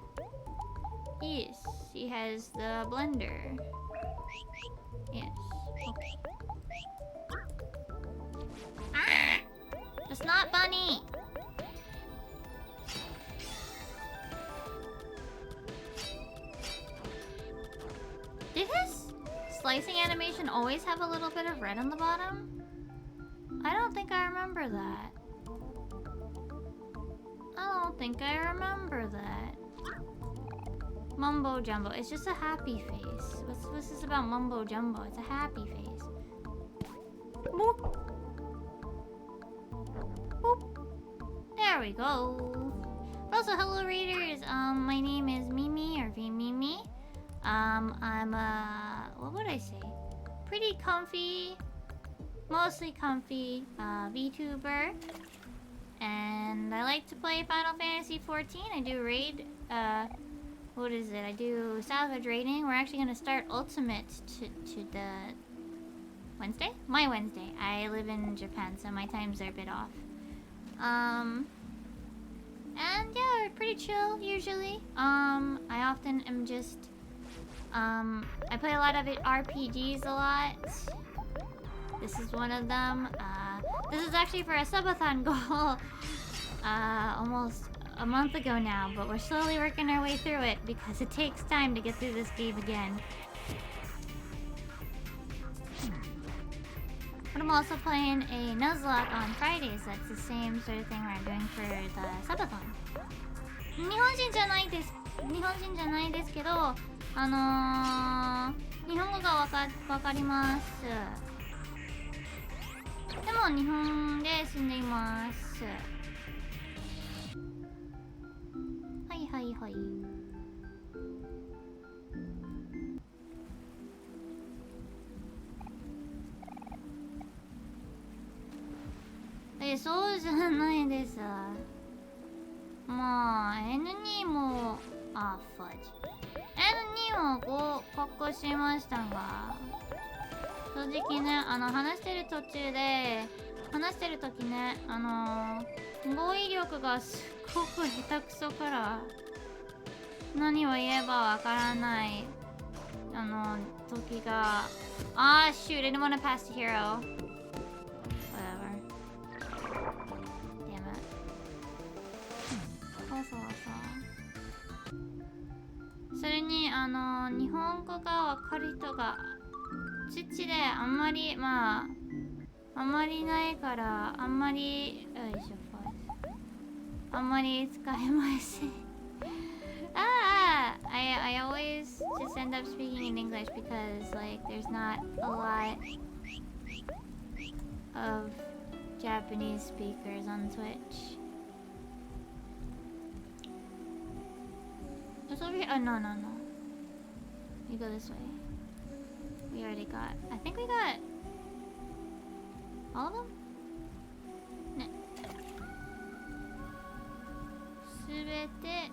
Yes, he has the blender. Yes. Okay. Ah! The snot bunny! Did his slicing animation always have a little bit of red on the bottom? I don't think I remember that. I don't think I remember that. Mumbo Jumbo. It's just a happy face. What's this about Mumbo Jumbo? It's a happy face. Boop. Boop. There we go. Also, hello Raiders. My name is Mimi or V-Mimi. I'm what would I say? Pretty comfy, mostly comfy VTuber. And I like to play Final Fantasy 14. I do raid, what is it? I do salvage raiding. We're actually gonna start Ultimate to the Wednesday? My Wednesday. I live in Japan, so my times are a bit off. And yeah, we're pretty chill usually. I often am just, I play a lot of RPGs a lot. This is one of them. This is actually for a subathon goal almost a month ago now, but we're slowly working our way through it because it takes time to get through this game again. But I'm also playing a Nuzlocke on Fridays. That's the same sort of thing where I'm doing for the subathon. 日本人じゃないですけど、日本語がわかります。でも日本で住んでいます。はいはいはい。そうじゃないです。まあ N2 もファッジ N2 をこう確保しましたが、正直ね、話してる時ね、語彙力がすごく下手くそから何を言えばわからない時がshoot, I didn't want to pass the hero. Whatever. Damn it. そうそれに日本語がわかる人が父であんまりないからあんまり使えません。I always just end up speaking in English because like there's not a lot of Japanese speakers on Twitch. It's over here. Oh no. You go this way. We already got. I think we got all of them? No. すべて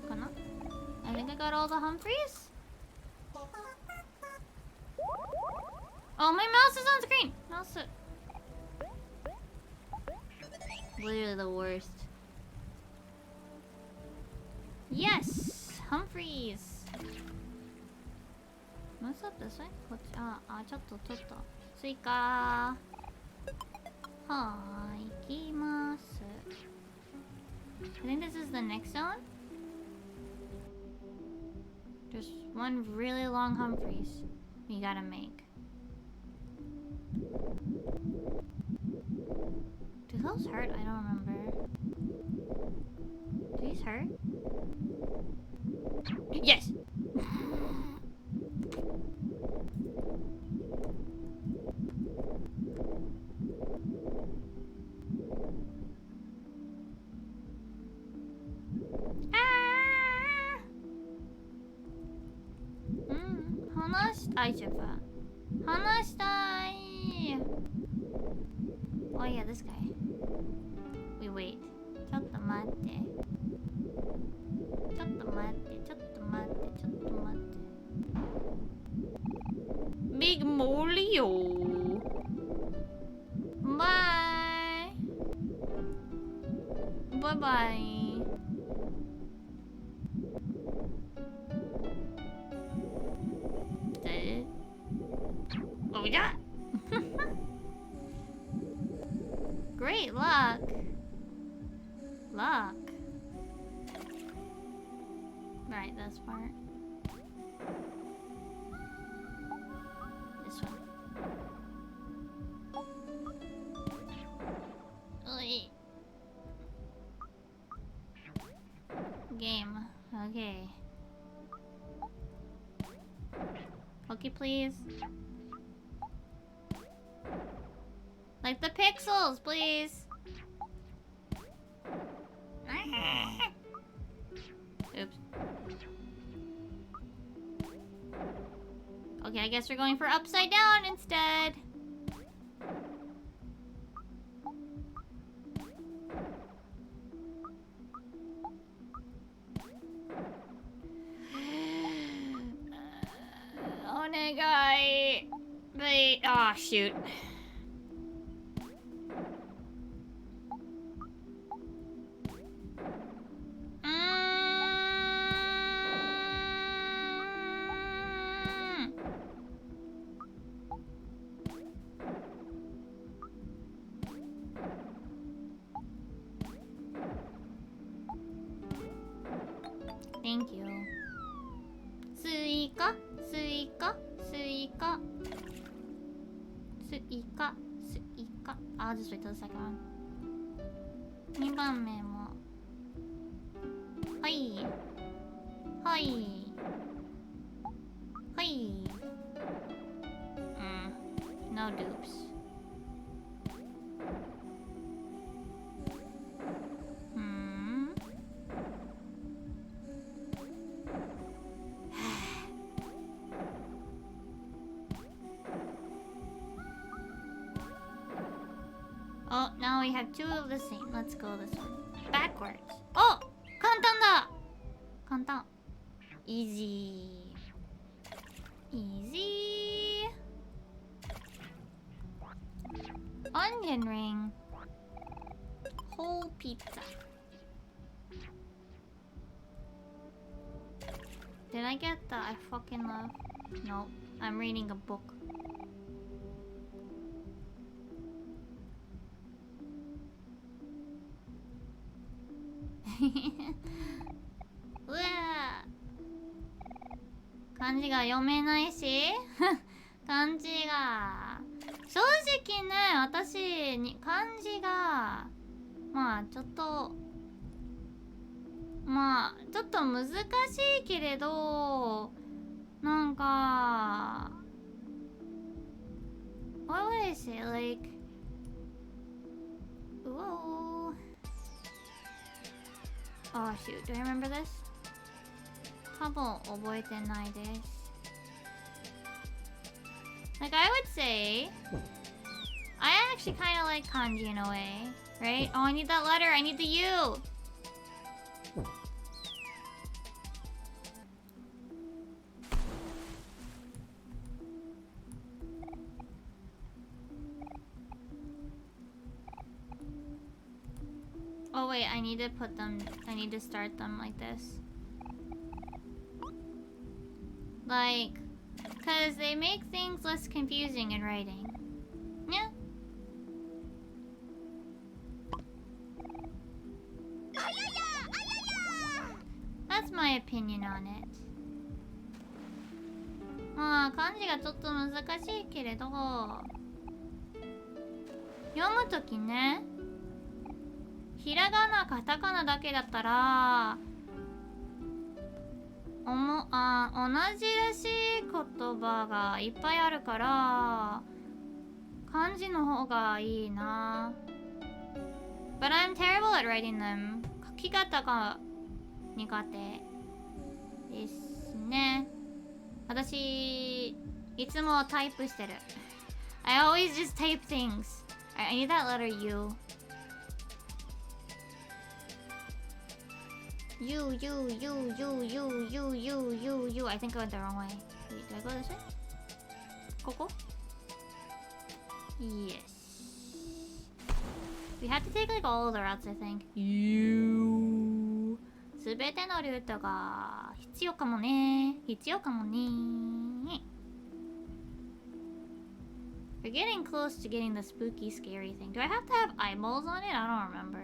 かな? I think I got all the Humphreys? Oh, my mouse is on screen! Mouse it. Literally the worst. Yes! Humphreys! What's up this way? こっち、ちょっと。スイカー。はーい、行きます。I think this is the next zone? There's one really long Humphreys we gotta make. Do those hurt? I don't remember. Do these hurt? Yes! Oh yeah, this guy. We wait. ちょっと待って。Big Molio. Bye. Bye. Oh yeah. Great luck. Right, this part. This one. Oi. Game. Okay. Okay, please. Like the pixels, please. Oops. Okay, I guess we're going for upside down instead. Onegai. Wait. Oh, shoot. Thank you. Suika. I'll just wait till the second one. 2番目も。はい。No dupes. Oh, now we have two of the same. Let's go this one. Backwards. Oh! 簡単だ! 簡単. Easy. Onion ring. Whole pizza. Did I get the I fucking love? No, I'm reading a book.うわ漢字が読めないし漢字が正直ね私に漢字がまあちょっと難しいけれどなんか What would I say? Like Whoa. Oh shoot, do I remember this? 多分覚えてないです。Like I would say I actually kind of like kanji in a way, right? Oh, I need that letter. I need the U. Oh wait, I need to put them... I need to start them like this. Like... Because they make things less confusing in writing. Yeah. That's my opinion on it. まあ漢字がちょっと難しいけれど、読むときね、ひらがなカタカナだけだったら同じらしい言葉がいっぱいあるから漢字の方がいいな。 But I'm terrible at writing them. 書き方が苦手ですね。私いつもタイプしてる。I always just type things. I need that letter U. U. I think I went the wrong way. Wait, did I go this way? ここ? Yes. We have to take like all of the routes, I think. U. すべてのルートが必要かもね。必要かもね。We're getting close to getting the spooky, scary thing. Do I have to have eyeballs on it? I don't remember.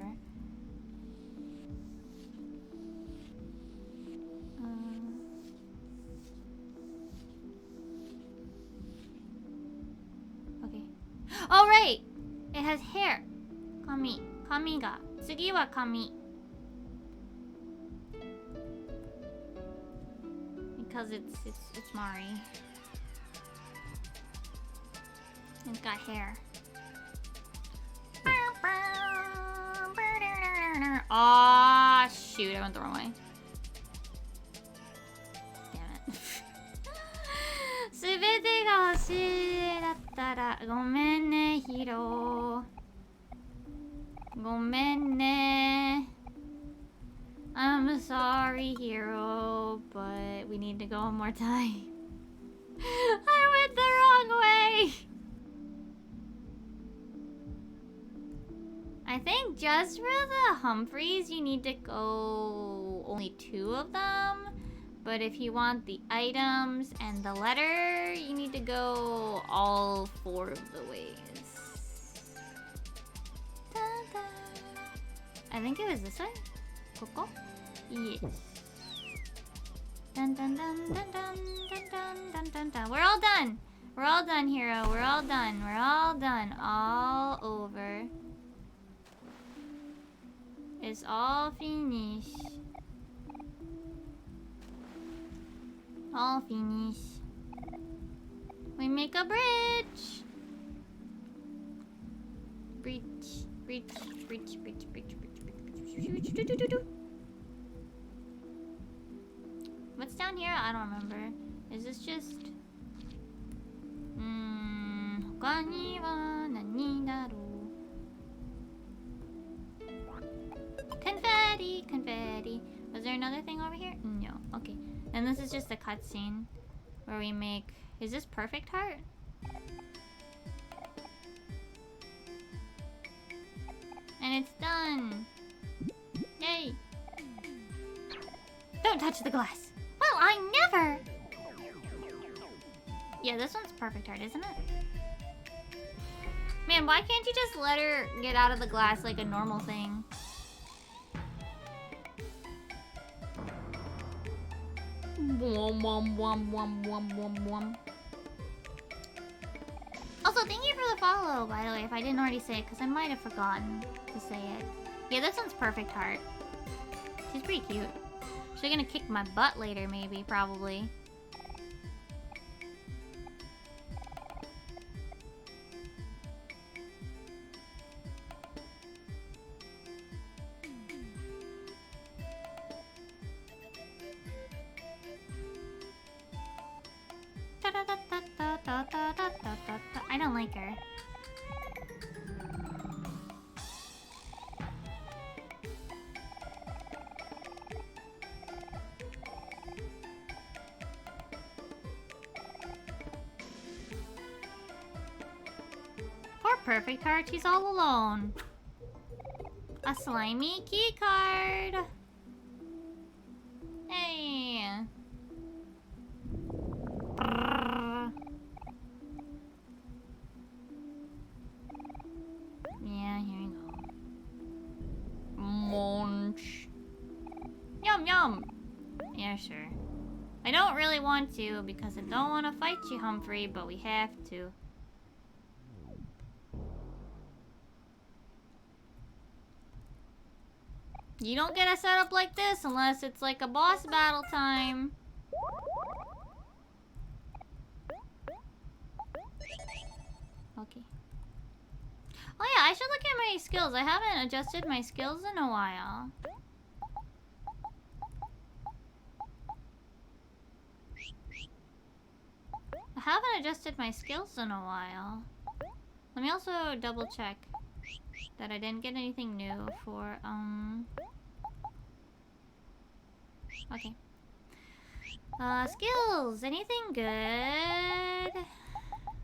Okay. Oh, right! It has hair. Kami. Kami ga. 次は髪. Because it's Mari. It's got hair. Ah, shoot! I went the wrong way. Damn it. すべてが欲しいだったらごめんねヒロ。ごめんね。I'm sorry, hero, but we need to go one more time. I went the wrong way. I think just for the Humphreys, you need to go only 2 of them. But if you want the items and the letter, you need to go all 4 of the ways. Da-da. I think it was this way. Koko? Yes. Dun dun dun dun dun dun dun dun dun. We're all done. We're all done, hero. We're all done. We're all done. All over. It's all finished. All finished. We make a bridge. Bridge. Bridge. Bridge. Bridge. Bridge. Bridge. What's down here? I don't remember. Is this just... 他には何だろう? Confetti! Confetti! Was there another thing over here? No. Okay. Then this is just a cutscene where we make... Is this perfect heart? And it's done! Yay! Don't touch the glass! Well, I never! Yeah, this one's perfect heart, isn't it? Man, why can't you just let her get out of the glass like a normal thing? Also, thank you for the follow, by the way, if I didn't already say it, because I might have forgotten to say it. Yeah, this one's perfect heart. She's pretty cute. She's gonna kick my butt later, maybe, probably. I don't like her. Poor Perfect Heart, she's all alone. A slimy key card. Hey. Brrr. Yeah, here you go. Munch. Yum yum. Yeah, sure. I don't really want to because I don't want to fight you, Humphrey, but we have to. You don't get a setup like this unless it's like a boss battle time. Okay. Oh yeah, I should look at my skills. I haven't adjusted my skills in a while. I haven't adjusted my skills in a while. Let me also double check that I didn't get anything new for, okay. Skills! Anything good?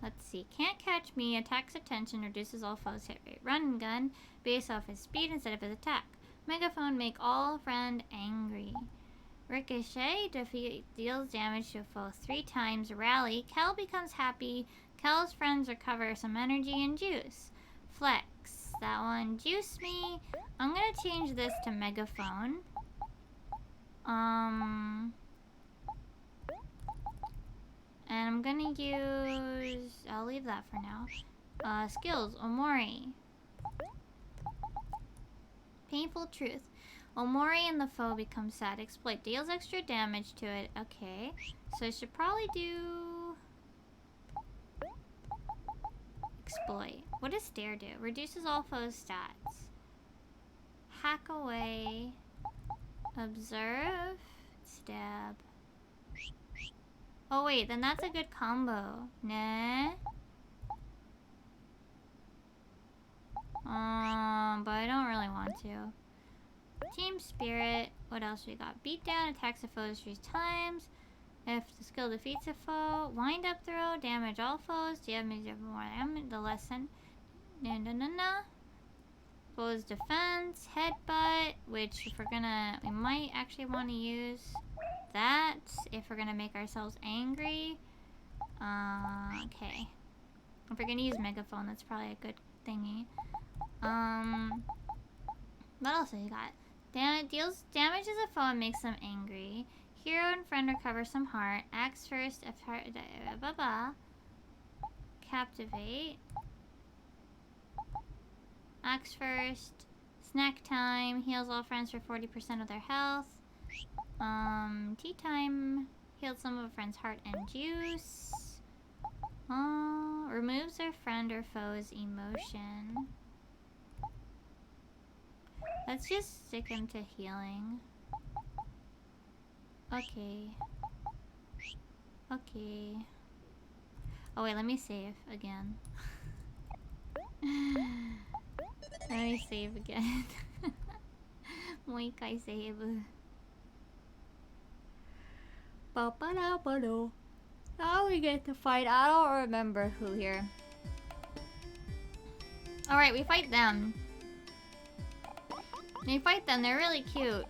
Let's see. Can't catch me. Attacks attention. Reduces all foes' hit rate. Run and gun. Base off his speed instead of his attack. Megaphone. Make all friend angry. Ricochet. Deals damage to a foe 3 times. Rally. Kel becomes happy. Kel's friends recover some energy and juice. Flex. That one. Juice me. I'm gonna change this to Megaphone. And I'm gonna use... I'll leave that for now. Skills. Omori. Painful truth. Omori and the foe become sad. Exploit. Deals extra damage to it. Okay. So I should probably do... Exploit. What does Stare do? Reduces all foes' stats. Hack away. Observe. Stab. Oh wait, then that's a good combo. Nah. But I don't really want to. Team Spirit. What else we got? Beat down. Attacks a foe 3 times. If the skill defeats a foe. Wind up throw. Damage all foes. Damage more damage. The lesson. No. Foes defense. Headbutt. Which if we're gonna... We might actually want to use... that if we're gonna make ourselves angry. Okay. If we're gonna use Megaphone, that's probably a good thingy. What else have you got? Deals damage as a foe and makes them angry. Hero and friend recover some heart. Axe first. Captivate. Axe first. Snack time. Heals all friends for 40% of their health. Tea time. Healed some of a friend's heart and juice. Removes their friend or foe's emotion. Let's just stick him to healing. Okay. Okay. Oh wait, let me save again. Let me save again. Moikai save. Now we get to fight. I don't remember who here. Alright, we fight them. We fight them, they're really cute.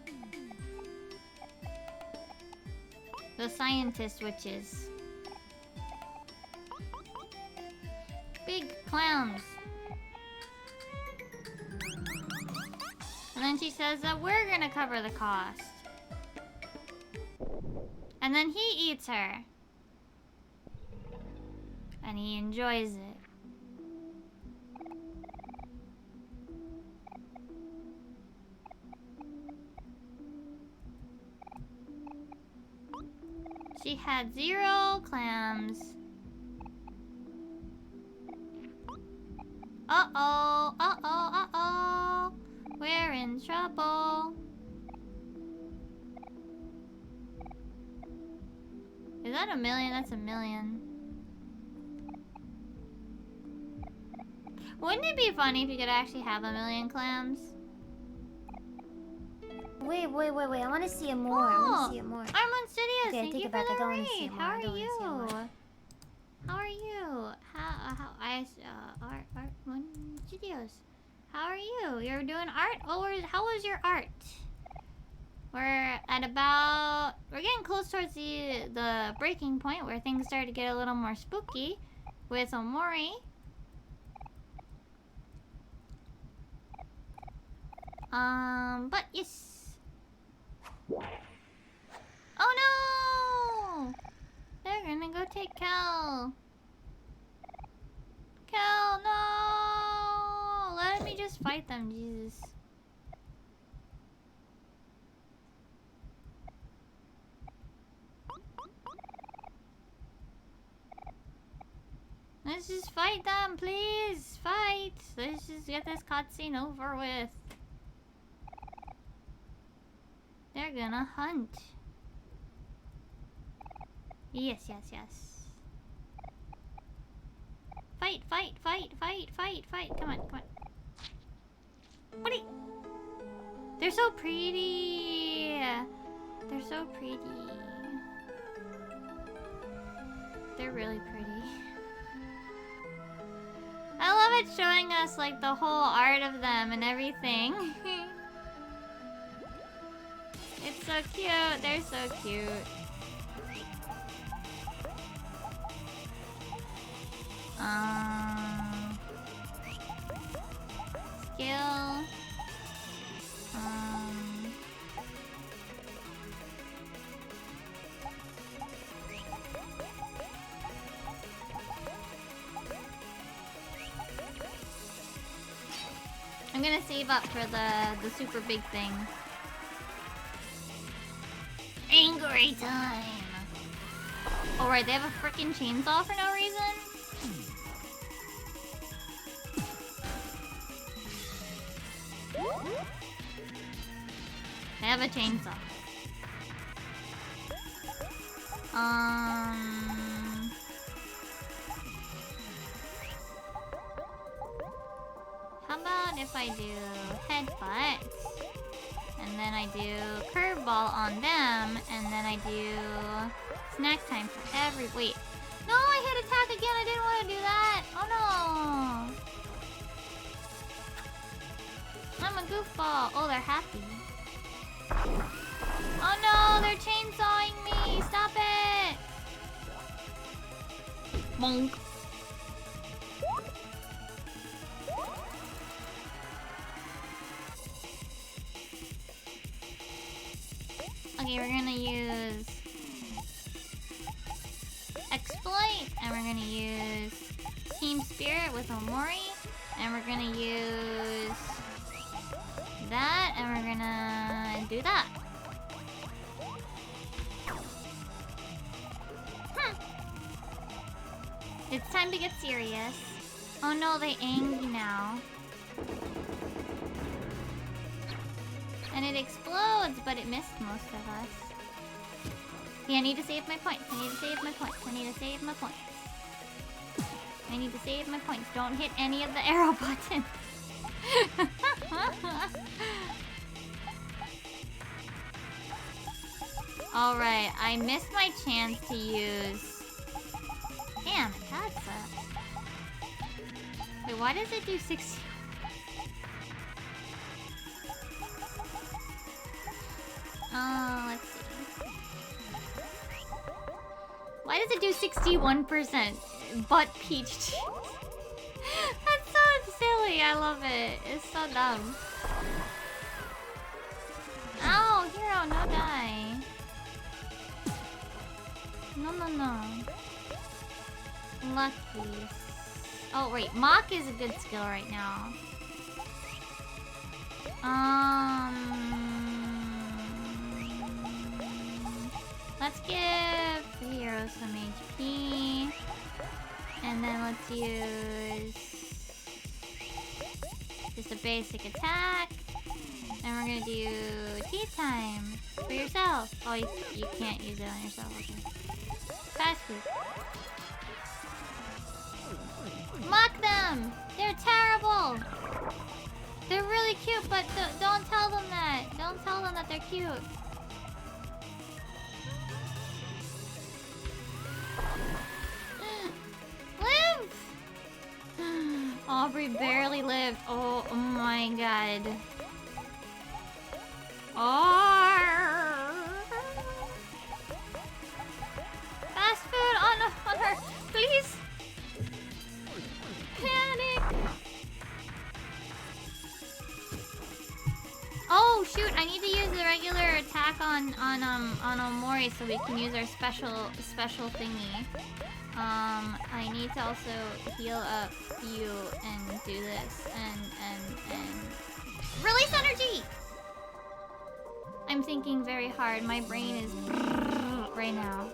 The scientist witches. Big clowns. And then she says that we're gonna cover the cost. And then he eats her. And he enjoys it. She had 0 clams. Uh-oh, uh-oh, uh-oh. We're in trouble. Is that 1,000,000? That's 1,000,000. Wouldn't it be funny if you could actually have 1,000,000 clams? Wait. I want to see it more. I want to see it more. Armon Studios, Okay, thank take you it for back. I the don't want to see raid. it more. How I are don't wanna see it you? more. How are you? Armon Studios. How are you? You're doing art? How was your art? We're at about... We're getting close towards the breaking point where things start to get a little more spooky with Omori. But yes. Oh no! They're gonna go take Kel. Kel, no! Let me just fight them, Jesus. Let's just fight them, please! Fight! Let's just get this cutscene over with. They're gonna hunt. Yes, yes, yes. Fight, fight, fight, fight, fight, fight. Come on, come on. What are you? They're so pretty. They're so pretty. They're really pretty. I love it showing us like the whole art of them and everything. It's so cute. They're so cute. Skill. I'm gonna save up for the super big thing. Angry time. Oh right, they have a freaking chainsaw for no reason. They have a chainsaw. How about if I do headbutt, and then I do curveball on them, and then I do snack time for every... Wait. No, I hit attack again. I didn't want to do that. Oh no. I'm a goofball. Oh, they're happy. Oh no, they're chainsawing me. Stop it. Bonk. Okay, we're gonna use exploit, and we're gonna use team spirit with Omori, and we're gonna use that, and we're gonna do that. It's time to get serious. Oh no, they angry now. And it explodes, but it missed most of us. Yeah, I need to save my points. I need to save my points. I need to save my points. I need to save my points. Don't hit any of the arrow buttons. Alright, I missed my chance to use... Damn, that sucks. Wait, why does it do 60? Let's see. Why does it do 61%? Butt peach. That's so silly. I love it. It's so dumb. Ow, hero, no die. No, no, no. Lucky. Oh, wait. Mock is a good skill right now. Let's give the hero some HP. And then let's use just a basic attack. And we're gonna do tea time for yourself. Oh, you can't use it on yourself. Okay. Fast food. Mock them! They're terrible! They're really cute, but don't tell them that. Don't tell them that they're cute. Live! Aubrey barely barely lived. Oh my god. Oh. Fast food on her, please. Panic. Oh shoot! I need to use the regular attack on Omori so we can use our special thingy. I need to also heal up you and do this and release energy. I'm thinking very hard. My brain is right now.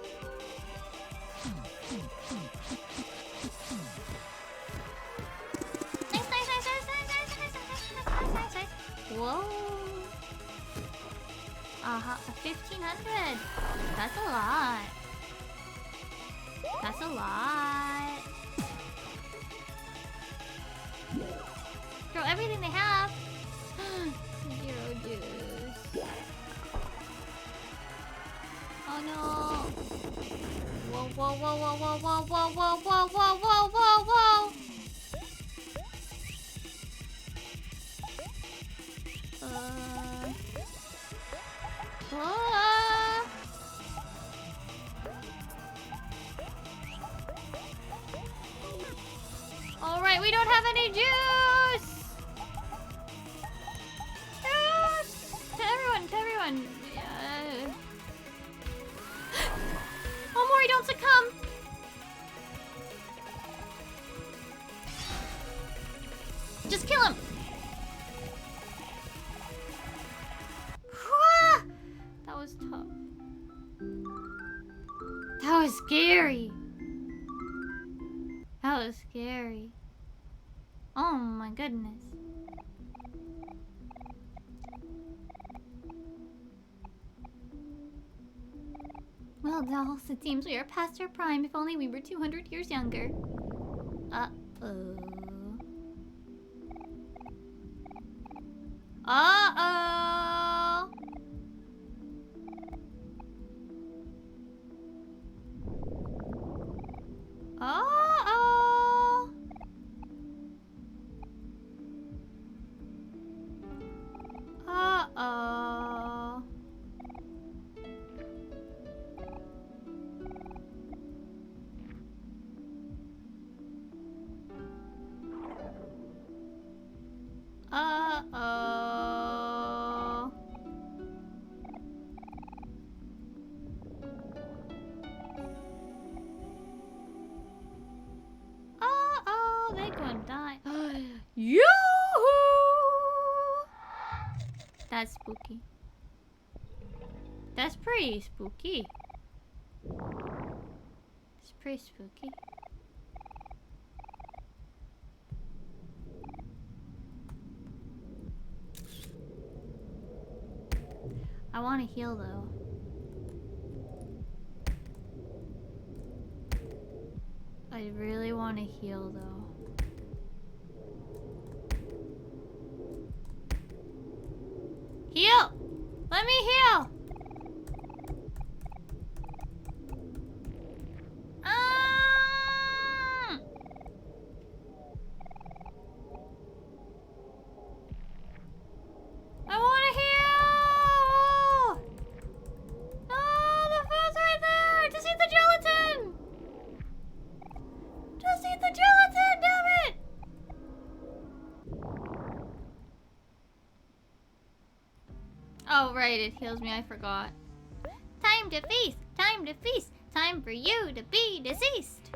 Nice. Whoa. 1,500. That's a lot. That's a lot. Throw everything they have. 0 juice. Oh no. Whoa. Alright, we don't have any juice! Juice! To everyone! Omori, don't succumb! Just kill him! That was tough. That was scary. That was scary. Oh my goodness. Well, dolls, it seems we are past our prime. If only we were 200 years younger. Uh-oh. Uh-oh! Uh-oh! Uh-oh. Uh-oh. Uh-oh, they're gonna die. Yoo-hoo! That's spooky. That's pretty spooky. It's pretty spooky. I want to heal though. I really want to heal though. Heal! Let me heal! I want to heal! No, the food's right there! Just eat the gelatin! Just eat the gelatin, damn it! Oh, right, it heals me, I forgot. Time to feast! Time to feast! Time for you to be deceased!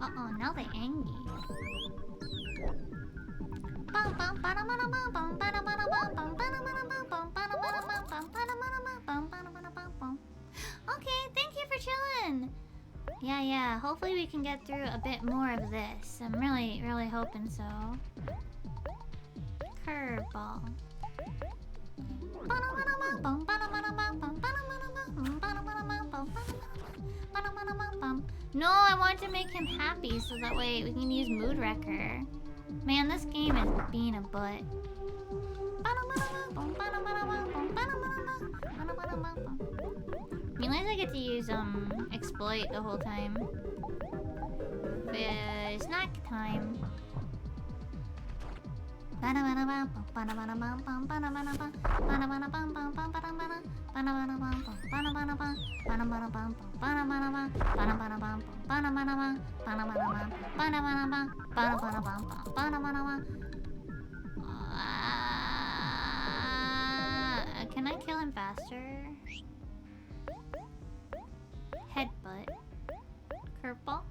Uh-oh, now they're angry. Okay, thank you for chilling. Yeah, hopefully we can get through a bit more of this. I'm really hoping so. Curveball. No, I want to make him happy so that way we can use Mood Wrecker. Man, this game is being a butt. I mean, at least I get to use exploit the whole time. Snack time. Can I kill him faster? Headbutt. Curveball.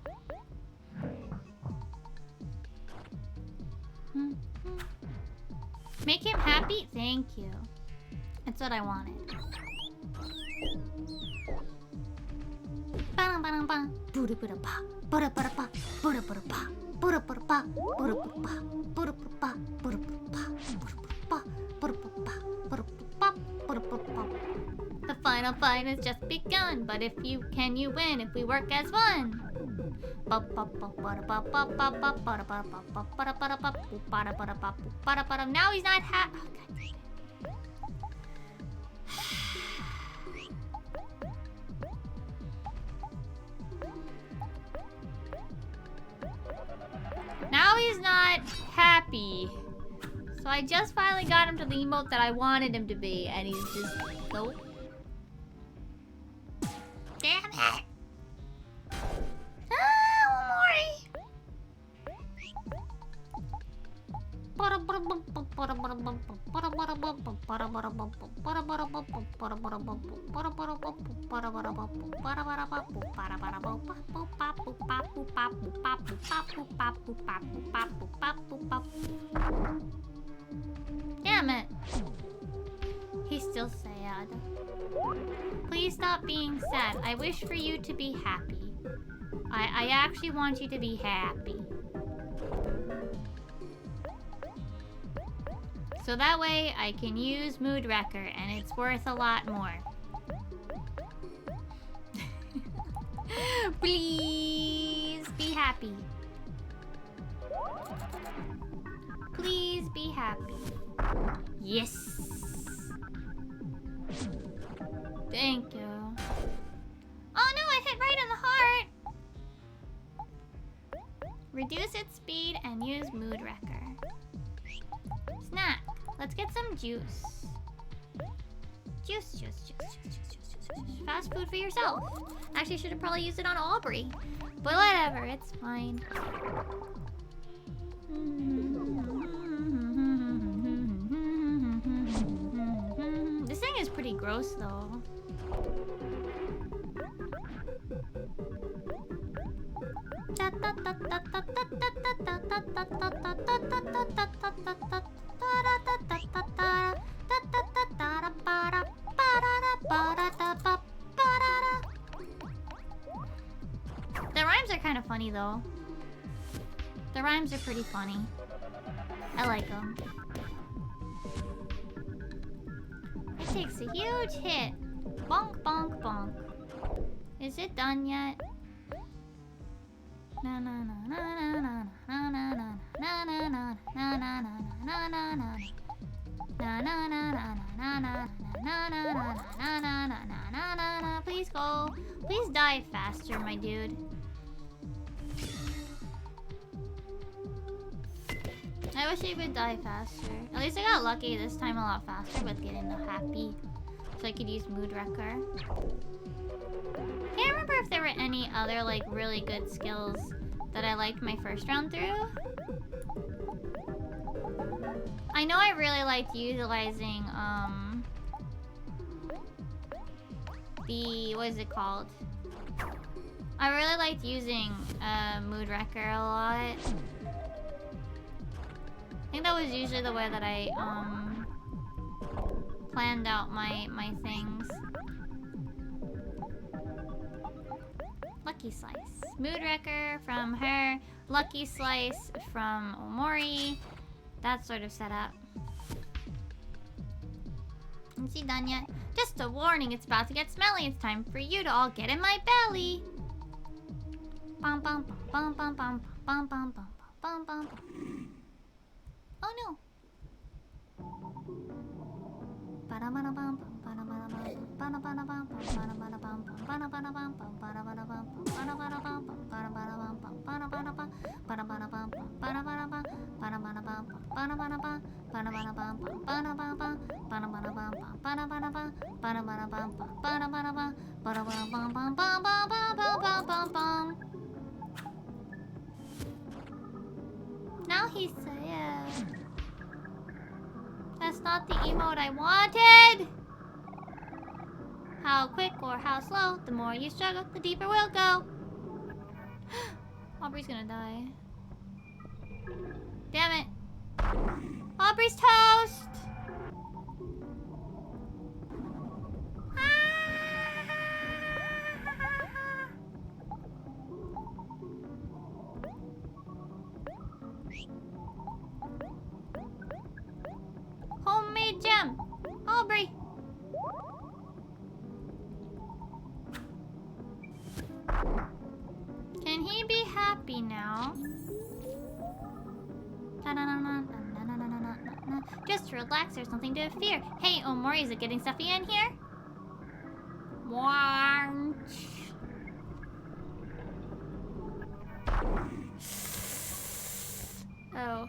Make him happy? Thank you. That's what I wanted. The final fight has just begun, but if you can, you win if we work as one. Now he's not happy. Now he's not happy. So I just finally got him to the emote that I wanted him to be, and he's just nope. Damn it! Damn it. He's still sad. Please stop being sad. I wish for you to be happy. I actually want you to be happy. So that way I can use Mood Wrecker and it's worth a lot more. Please be happy. Please be happy. Yes. Thank you. Oh no, I hit right in the heart. Reduce its speed and use Mood Wrecker. Snack. Let's get some juice. Juice. Fast food for yourself. Actually, should have probably used it on Omori. But whatever, it's fine. This thing is pretty gross, though. The rhymes are kind of funny, though. The rhymes are pretty funny. I like them. It takes a huge hit. Bonk, bonk, bonk. Is it done yet? Na na na na na na na na na na na na na na na na na na. Na na na na na na na na na na na na. Please go. Please die faster, my dude. I wish he would die faster. At least I got lucky this time a lot faster with getting the happy. So I could use Mood Wrecker. Can't remember if there were any other like really good skills that I liked my first round through. I know I really liked utilizing what is it called? I really liked using Mood Wrecker a lot. think that was usually the way that I planned out my things. Lucky Slice. Mood Wrecker from her. Lucky Slice from Omori. That sort of setup. Is he done yet? Just a warning, it's about to get smelly. It's time for you to all get in my belly. Bum bum bum bum bum bum bum bum bum bum. Oh no. Now he's sad. That's not the emote I wanted! How quick or how slow, the more you struggle, the deeper we'll go. Aubrey's gonna die. Damn it. Aubrey's toast! Homemade gem! Aubrey! Can he be happy now? Just relax, there's nothing to fear. Hey, Omori, is it getting stuffy in here? Oh.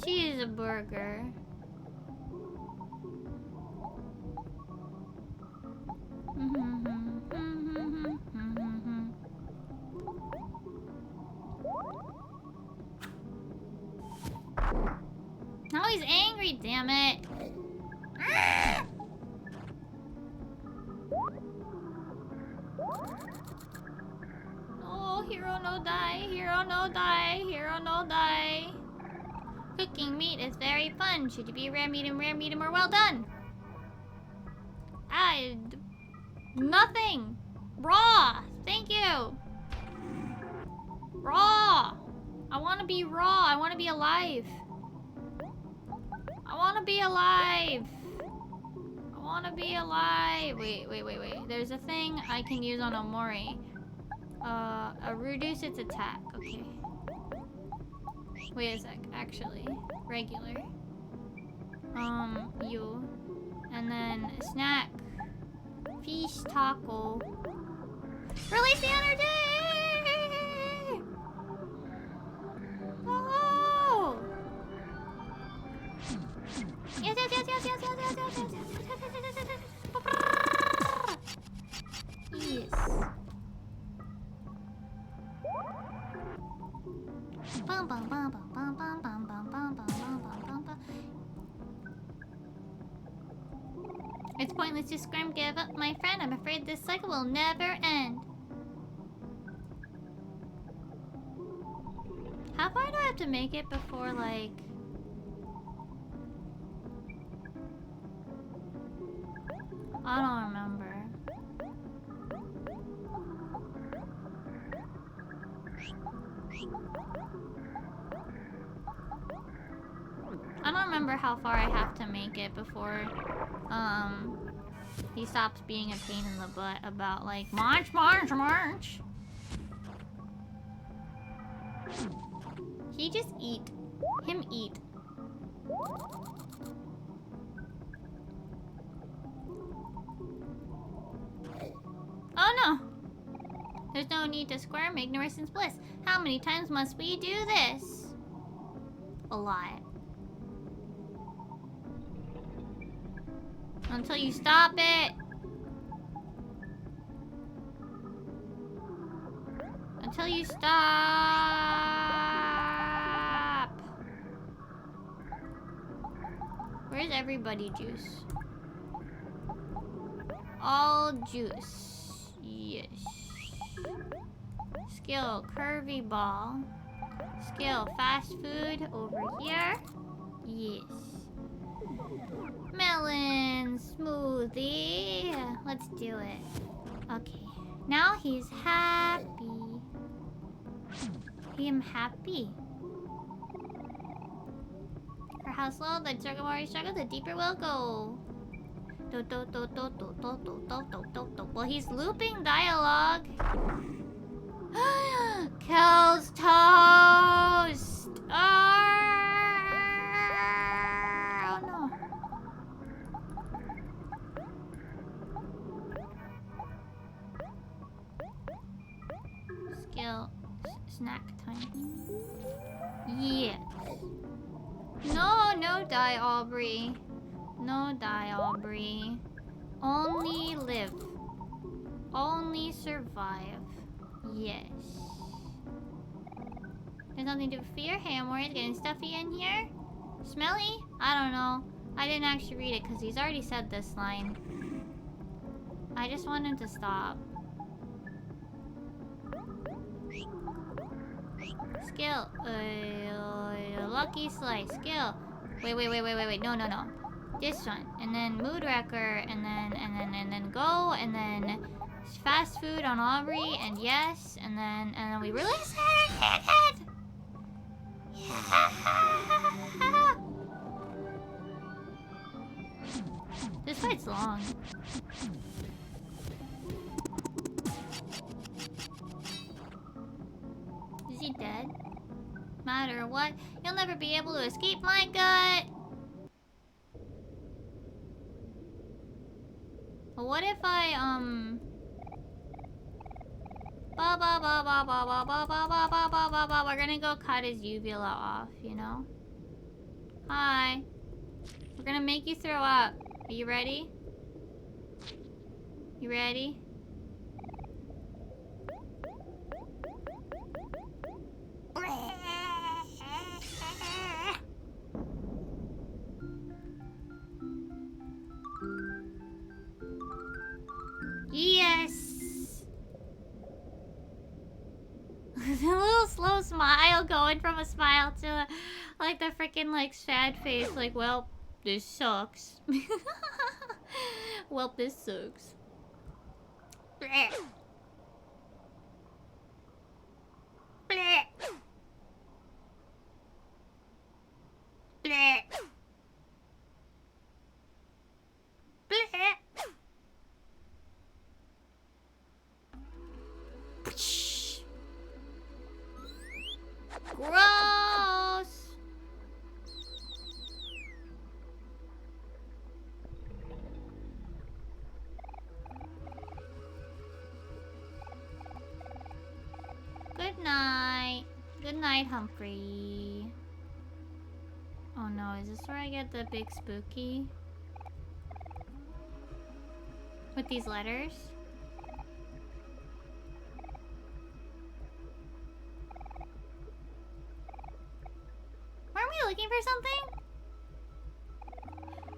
Cheeseburger. Now he's angry, damn it. Oh, hero no die, hero no die, hero no die. Cooking meat is very fun. Should it be rare medium, or well done? Nothing. Raw. Thank you. Raw. I want to be raw. I want to be alive. I want to be alive. I want to be alive. Wait. There's a thing I can use on Omori. Reduce its attack. Okay. Wait a sec. Actually, regular. You. And then snack. Fish taco. Release the energy! Oh! Yes. Yes. Bum bum bum bum bum bum bum bum bum bum bum bum. It's pointless to scream, give up, my friend. I'm afraid this cycle will never end. How far do I have to make it before, like... I don't remember. I don't remember how far I have to make it before, he stops being a pain in the butt about, like, march! He just eat. Him eat. Oh no! There's no need to squirm, ignorance is bliss. How many times must we do this? A lot. Until you stop it. Until you stop. Where's everybody juice? All juice. Yes. Skill, curvy ball. Skill, fast food over here. Yes. Melon smoothie. Let's do it. Okay. Now he's happy. I am happy. For how slow the Omori struggle, the deeper we'll go. Well, he's looping dialogue. Kel's toast! Oh no. Skill. Snack time. Yes. No die, Aubrey. No die, Aubrey. Only live. Only survive. Yes. There's nothing to fear. Hey, Omori, is getting stuffy in here? Smelly? I don't know. I didn't actually read it because he's already said this line. I just want him to stop. Skill. Lucky slice. Skill. Wait. No. This one. And then mood wrecker. And then go. And then fast food on Aubrey. And yes. And then we release it. This fight's long. Is he dead? Matter what, you'll never be able to escape my gut. But what if I we're gonna go cut his uvula off, you know? Hi. We're gonna make you throw up. Are you ready? You ready? Yes! A little slow smile going from a smile to like the freaking like sad face like, well, this sucks. Well, this sucks. Blech. Blech. Blech. Blech. Gross. Good night. Good night, Humphrey. Oh no, is this where I get the big spooky? With these letters? Weren't we looking for something?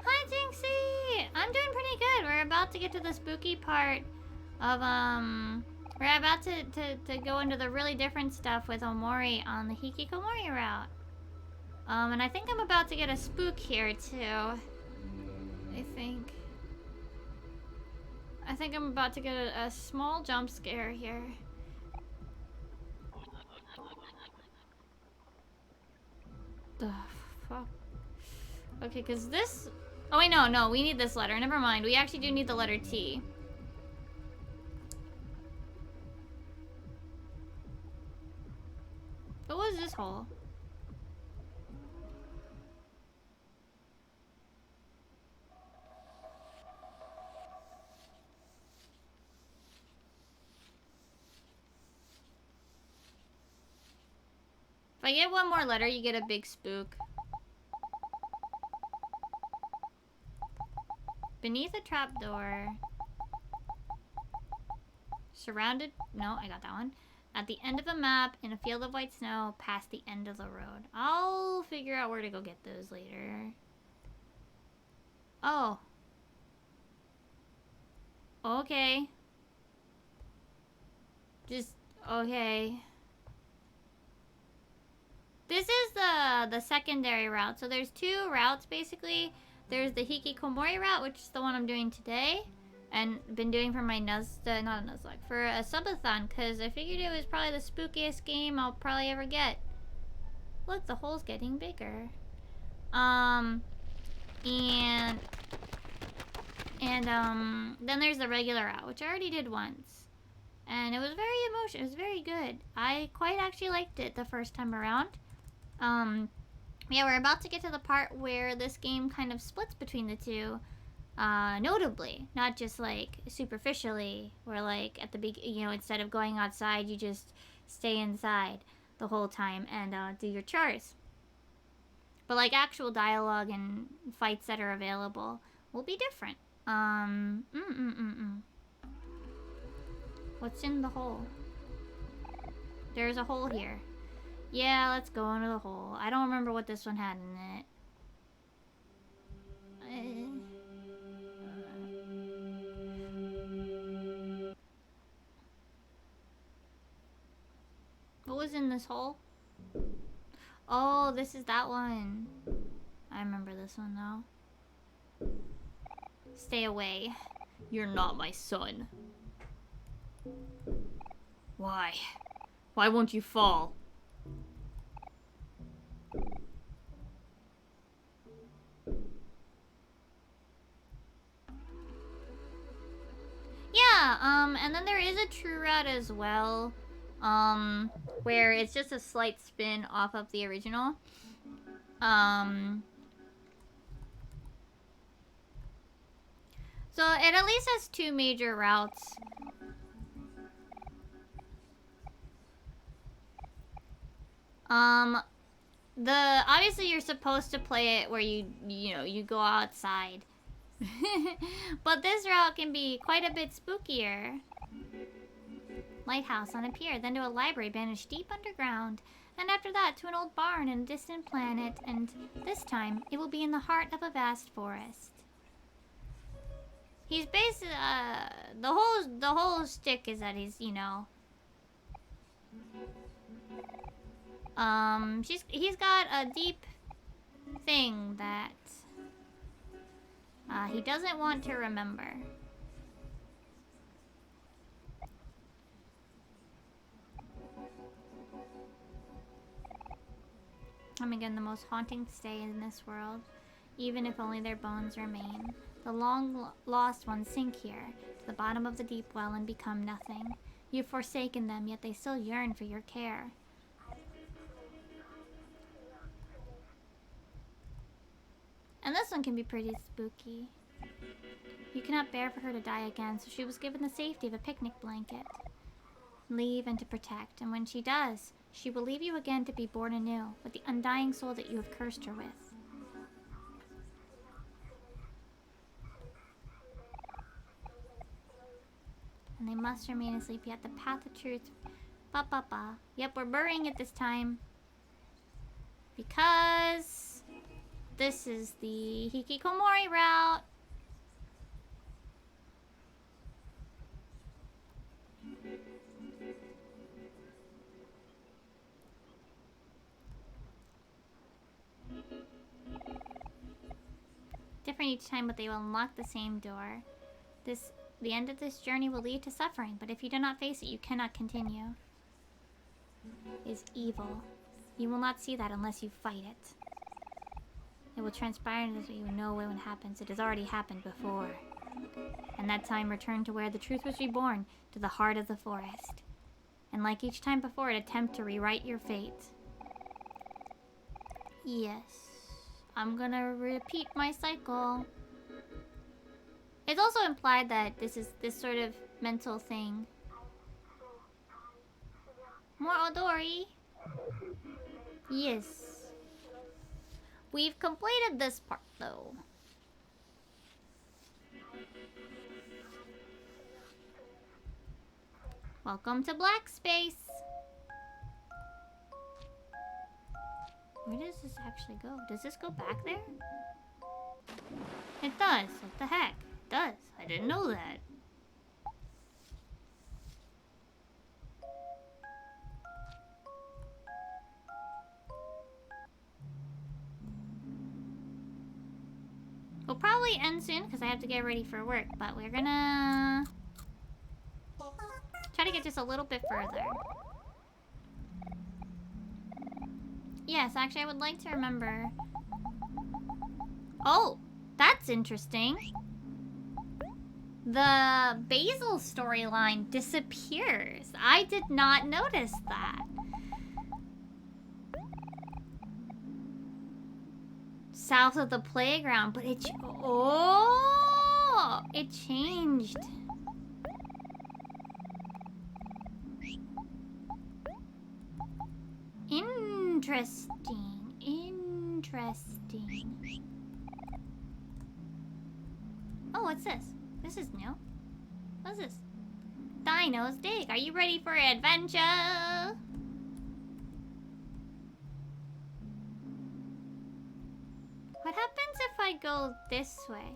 Hi, Jinxie! I'm doing pretty good. We're about to get to the spooky part of, we're about to go into the really different stuff with Omori on the Hikikomori route. And I think I'm about to get a spook here, too. I think I'm about to get a small jump scare here. The fuck? Okay, because this... Oh, wait, no, we need this letter. Never mind. We actually do need the letter T. What was this hole? If I get one more letter, you get a big spook. Beneath a trapdoor. Surrounded... No, I got that one. At the end of a map, in a field of white snow, past the end of the road. I'll figure out where to go get those later. Oh. Okay. Just okay. This is the secondary route. So there's two routes basically. There's the Hikikomori route, which is the one I'm doing today, and been doing for my for a subathon, because I figured it was probably the spookiest game I'll probably ever get. Look, the hole's getting bigger. Then there's the regular route, which I already did once. And it was very emotional. It was very good. I quite actually liked it the first time around. Yeah, we're about to get to the part where this game kind of splits between the two. Notably, not just like superficially, where like at the instead of going outside, you just stay inside the whole time and do your chores. But like actual dialogue and fights that are available will be different. What's in the hole? There's a hole here. Yeah, let's go into the hole. I don't remember what this one had in it. What was in this hole? Oh, this is that one. I remember this one though. Stay away. You're not my son. Why? Why won't you fall? Yeah, and then there is a true route as well. Where it's just a slight spin off of the original. So it at least has two major routes. Obviously you're supposed to play it where you go outside. But this route can be quite a bit spookier. Lighthouse on a pier, then to a library banished deep underground, and after that to an old barn in a distant planet, and this time it will be in the heart of a vast forest. He's basically the whole shtick is that he's he's got a deep thing that he doesn't want to remember. I'm again the most haunting stay in this world, even if only their bones remain. The long-lost ones sink here, to the bottom of the deep well, and become nothing. You've forsaken them, yet they still yearn for your care. And this one can be pretty spooky. You cannot bear for her to die again, so she was given the safety of a picnic blanket. Leave and to protect, and when she does, she will leave you again to be born anew, with the undying soul that you have cursed her with. And they must remain asleep, yet the path of truth... Ba-ba-ba. Yep, we're burying it this time. Because... this is the Hikikomori route. Different each time, but they will unlock the same door. The end of this journey will lead to suffering, but if you do not face it, you cannot continue. It is evil. You will not see that unless you fight it. It will transpire so you know when it happens. It has already happened before. And that time returned to where the truth was reborn, to the heart of the forest. And like each time before, it attempt to rewrite your fate. Yes. I'm gonna repeat my cycle. It's also implied that this is this sort of mental thing. More Odori. Yes. We've completed this part though. Welcome to Black Space. Where does this actually go? Does this go back there? It does. What the heck? It does. I didn't know that. We'll probably end soon because I have to get ready for work, but we're gonna try to get just a little bit further. Yes, actually, I would like to remember. Oh, that's interesting. The Basil storyline disappears. I did not notice that. South of the playground, but it it changed. Interesting. Interesting. Oh, what's this? This is new. What's this? Dino's Dig. Are you ready for adventure? What happens if I go this way?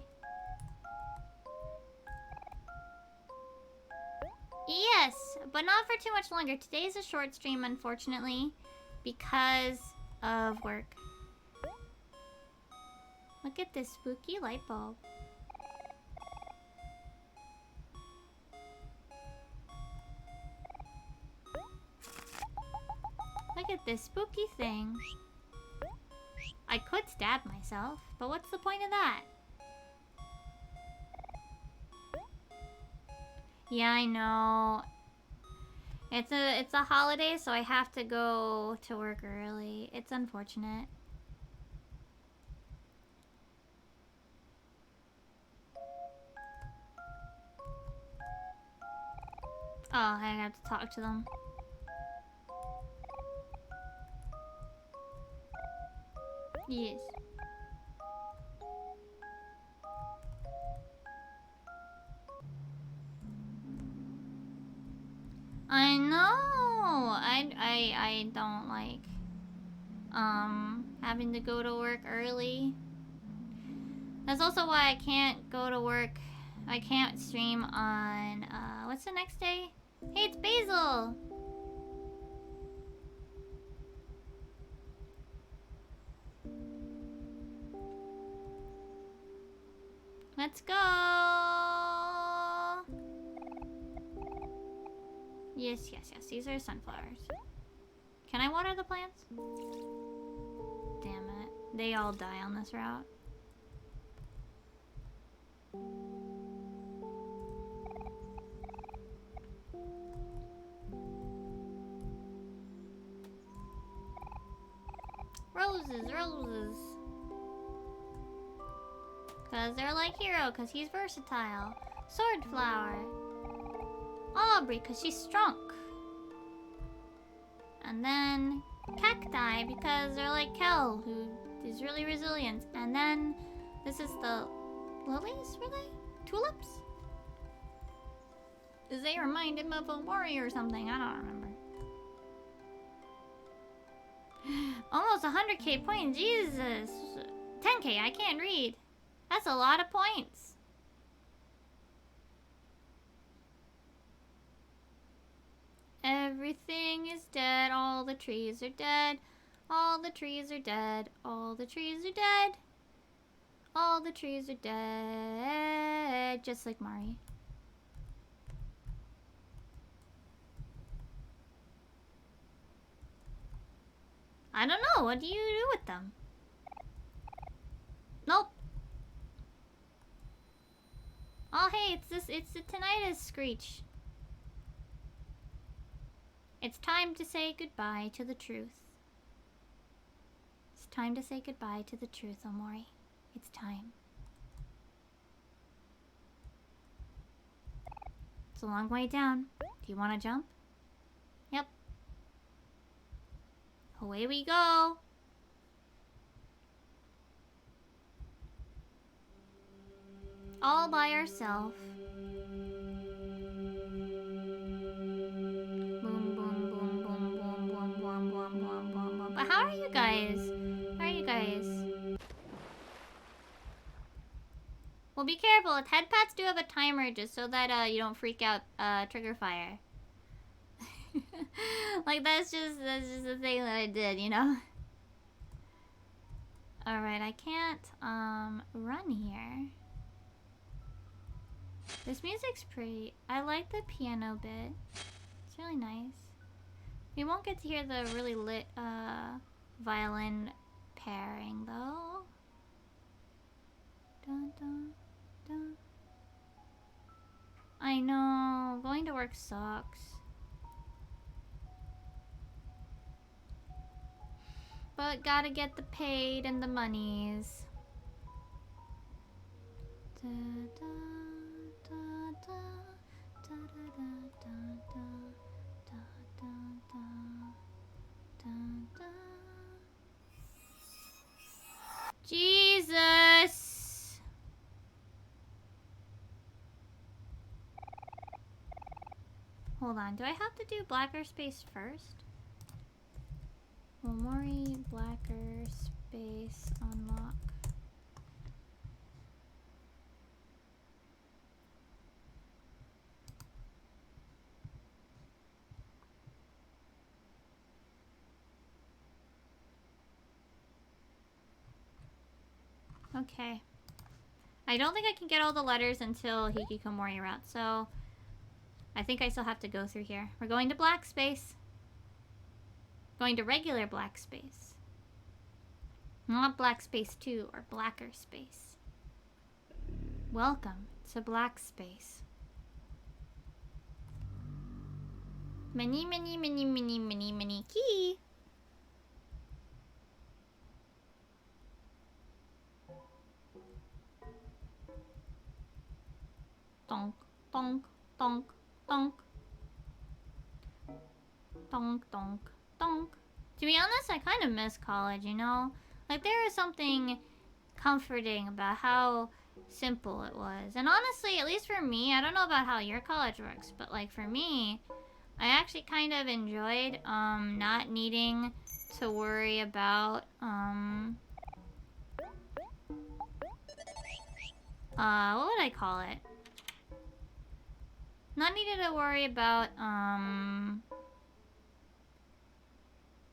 Yes, but not for too much longer. Today's a short stream, unfortunately, because of work. Look at this spooky light bulb. Look at this spooky thing. I could stab myself, but what's the point of that? Yeah, I know. It's a holiday, so I have to go to work early. It's unfortunate. Oh, I have to talk to them. Yes. I know. I don't like having to go to work early. That's also why I can't go to work. I can't stream on what's the next day? Hey, it's Basil. Let's go. Yes. These are sunflowers. Can I water the plants? Damn it. They all die on this route. Roses. Because they're like Hero, because he's versatile. Swordflower. Aubrey, because she's strong. And then Cacti, because they're like Kel, who is really resilient. And then this is the lilies, were they? Tulips? Because they remind him of Omori or something, I don't remember. Almost 100k points, Jesus. 10k, I can't read. That's a lot of points. Everything is dead. All the trees are dead. All the trees are dead. All the trees are dead. All the trees are dead. Just like Mari. I don't know. What do you do with them? Nope. Oh, hey, it's the tinnitus screech. It's time to say goodbye to the truth. It's time to say goodbye to the truth, Omori. It's time. It's a long way down. Do you want to jump? Yep. Away we go. All by ourselves. Boom, boom, boom, boom, boom, boom, boom, boom, boom, boom, boom. But how are you guys? How are you guys? Well, be careful. Head pats do have a timer just so that you don't freak out trigger fire. Like that's just the thing that I did, you know? Alright, I can't, run here. This music's pretty. I like the piano bit. It's really nice. We won't get to hear the really lit, violin pairing, though. Dun, dun, dun. I know. Going to work sucks. But gotta get the paid and the monies. Da, da, da, da, da, da, da, da, da, da, da, da. Jesus! Hold on, do I have to do blacker space first? Omori blacker space unlock. Okay. I don't think I can get all the letters until Hikikomori route, so I think I still have to go through here. We're going to black space. Going to regular black space. Not black space 2 or blacker space. Welcome to black space. Many, many, many, many, many, many key. Donk, donk, donk, donk. Donk, donk, donk. To be honest, I kind of miss college, you know? Like, there is something comforting about how simple it was. And honestly, at least for me, I don't know about how your college works, but like for me, I actually kind of enjoyed not needing to worry about what would I call it? Not needed to worry about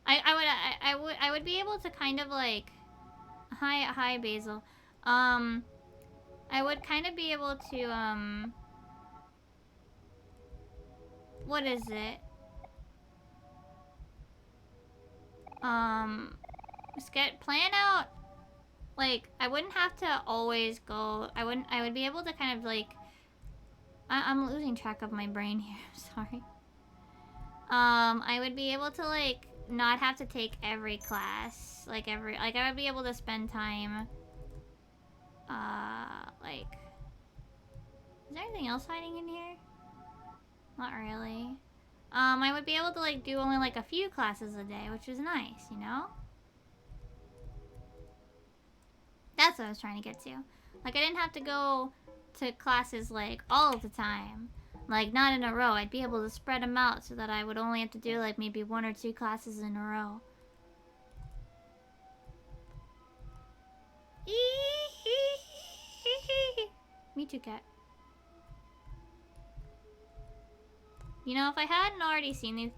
I would be able to kind of like hi Basil. I would kind of be able to what is it? Plan out, like, I wouldn't have to always go, I would be able to kind of like, I'm losing track of my brain here, I'm sorry. I would be able to like, not have to take every class, like I would be able to spend time, like, is there anything else hiding in here? Not really. I would be able to like do only like a few classes a day, which is nice, you know? That's what I was trying to get to. Like, I didn't have to go to classes like all of the time. Like, not in a row. I'd be able to spread them out so that I would only have to do like maybe 1 or 2 classes in a row. Me too, cat. You know, if I hadn't already seen these...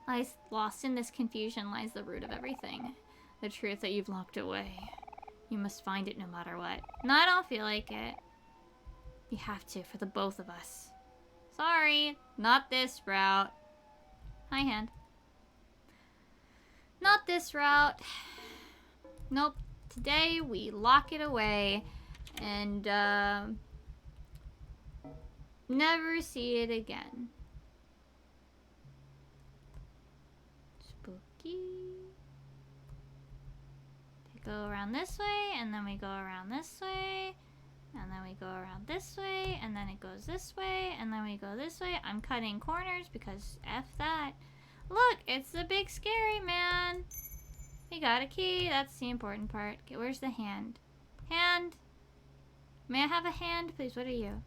Lies lost in this confusion lies the root of everything. The truth that you've locked away. You must find it no matter what. No, I don't feel like it. You have to, for the both of us. Sorry, not this route. Hi, hand. Not this route. Nope. Today, we lock it away. And, never see it again. Spooky. They go around this way, and then we go around this way, and then we go around this way, and then it goes this way, and then we go this way. I'm cutting corners because F that. Look, it's the big scary man. We got a key. That's the important part. Okay, where's the hand? Hand. May I have a hand, please? What are you?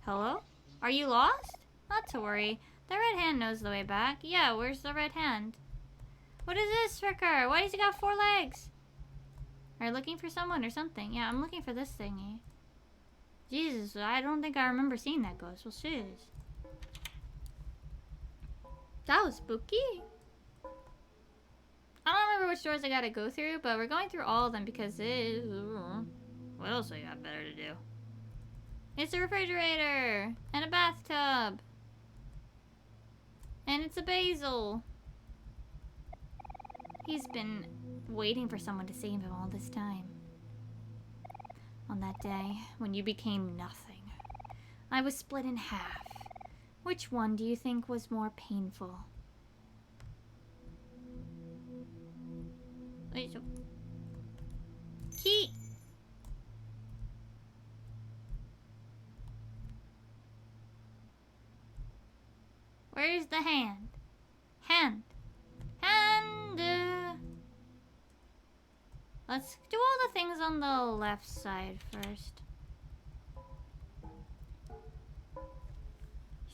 Hello? Are you lost? Not to worry. The red hand knows the way back. Yeah, where's the red hand? What is this, Fricker? Why does he got 4 legs? Are you looking for someone or something? Yeah, I'm looking for this thingy. Jesus, I don't think I remember seeing that ghost. Well, shiz. That was spooky. I don't remember which doors I gotta go through, but we're going through all of them because what else I got better to do? It's a refrigerator and a bathtub. And it's a basil. He's been waiting for someone to save him all this time. On that day, when you became nothing, I was split in half. Which one do you think was more painful? Wait, so... Key! Where's the hand? Hand! Let's do all the things on the left side first.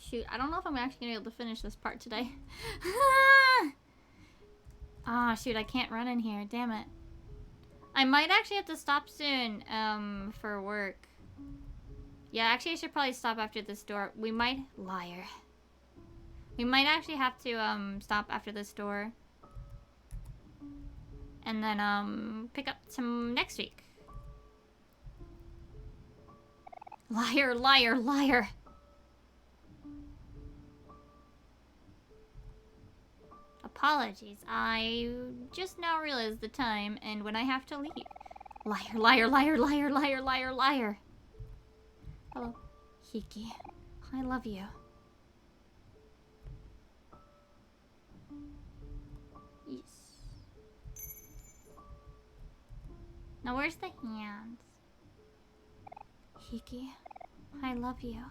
Shoot, I don't know if I'm actually gonna be able to finish this part today. Ah, shoot, I can't run in here. Damn it. I might actually have to stop soon, for work. Yeah, actually I should probably stop after this door. We might... Liar. We might actually have to, stop after this door. And then, pick up some next week. Liar, liar, liar. Apologies. I just now realized the time and when I have to leave. Liar, liar, liar, liar, liar, liar, liar. Hello. Hiki. I love you. Yes. Now where's the hands? Hiki. I love you.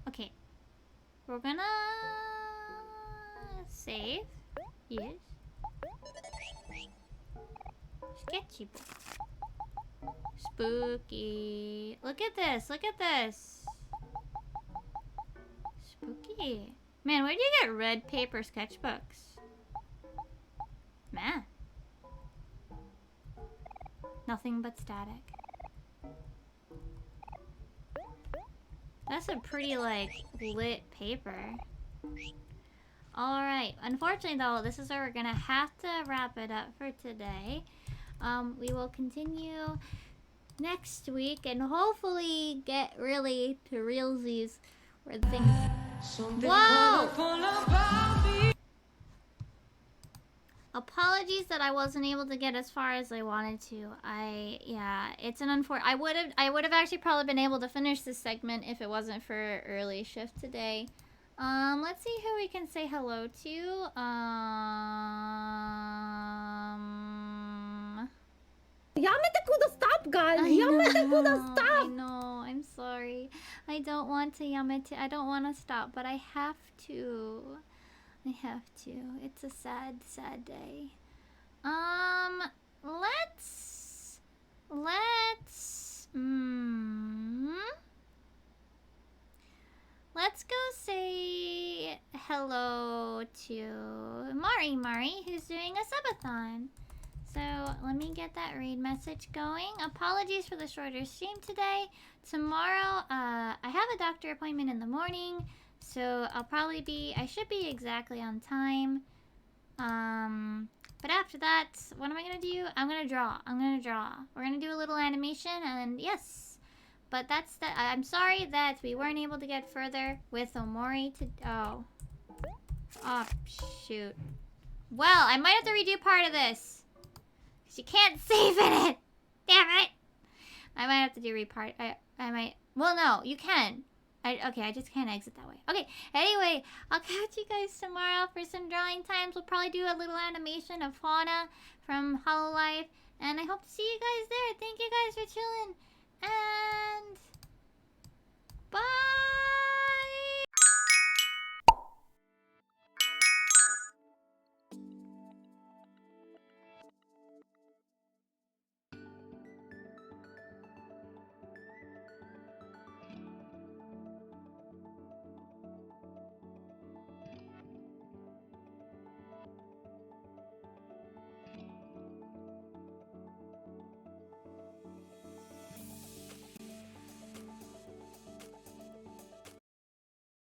Okay. We're gonna save. Yes. Sketchy book. Spooky. Look at this. Look at this. Spooky. Man, where do you get red paper sketchbooks? Man. Nothing but static. That's a pretty, like, lit paper. Alright. Unfortunately, though, this is where we're gonna have to wrap it up for today. We will continue next week and hopefully get really to realsies where things... Whoa! Apologies that I wasn't able to get as far as I wanted to. Yeah, it's an I would have actually probably been able to finish this segment if it wasn't for early shift today. Let's see who we can say hello to. Stop, guys! I know, I'm sorry. I don't want to I don't want to stop, but I have to. I have to. It's a sad, sad day. Let's go say hello to Mari, who's doing a subathon. So let me get that raid message going. Apologies for the shorter stream today. Tomorrow, I have a doctor appointment in the morning, so I should be exactly on time. But after that, what am I gonna do? I'm gonna draw. We're gonna do a little animation, and yes. But that's that. I'm sorry that we weren't able to get further with Omori oh, shoot. Well, I might have to redo part of this. Cause you can't save in it. Damn it. I might have to do repart. I might. Well, no, you can. Okay, I just can't exit that way. Okay, anyway, I'll catch you guys tomorrow for some drawing times. We'll probably do a little animation of Fauna from Hololive. And I hope to see you guys there. Thank you guys for chilling. And... bye!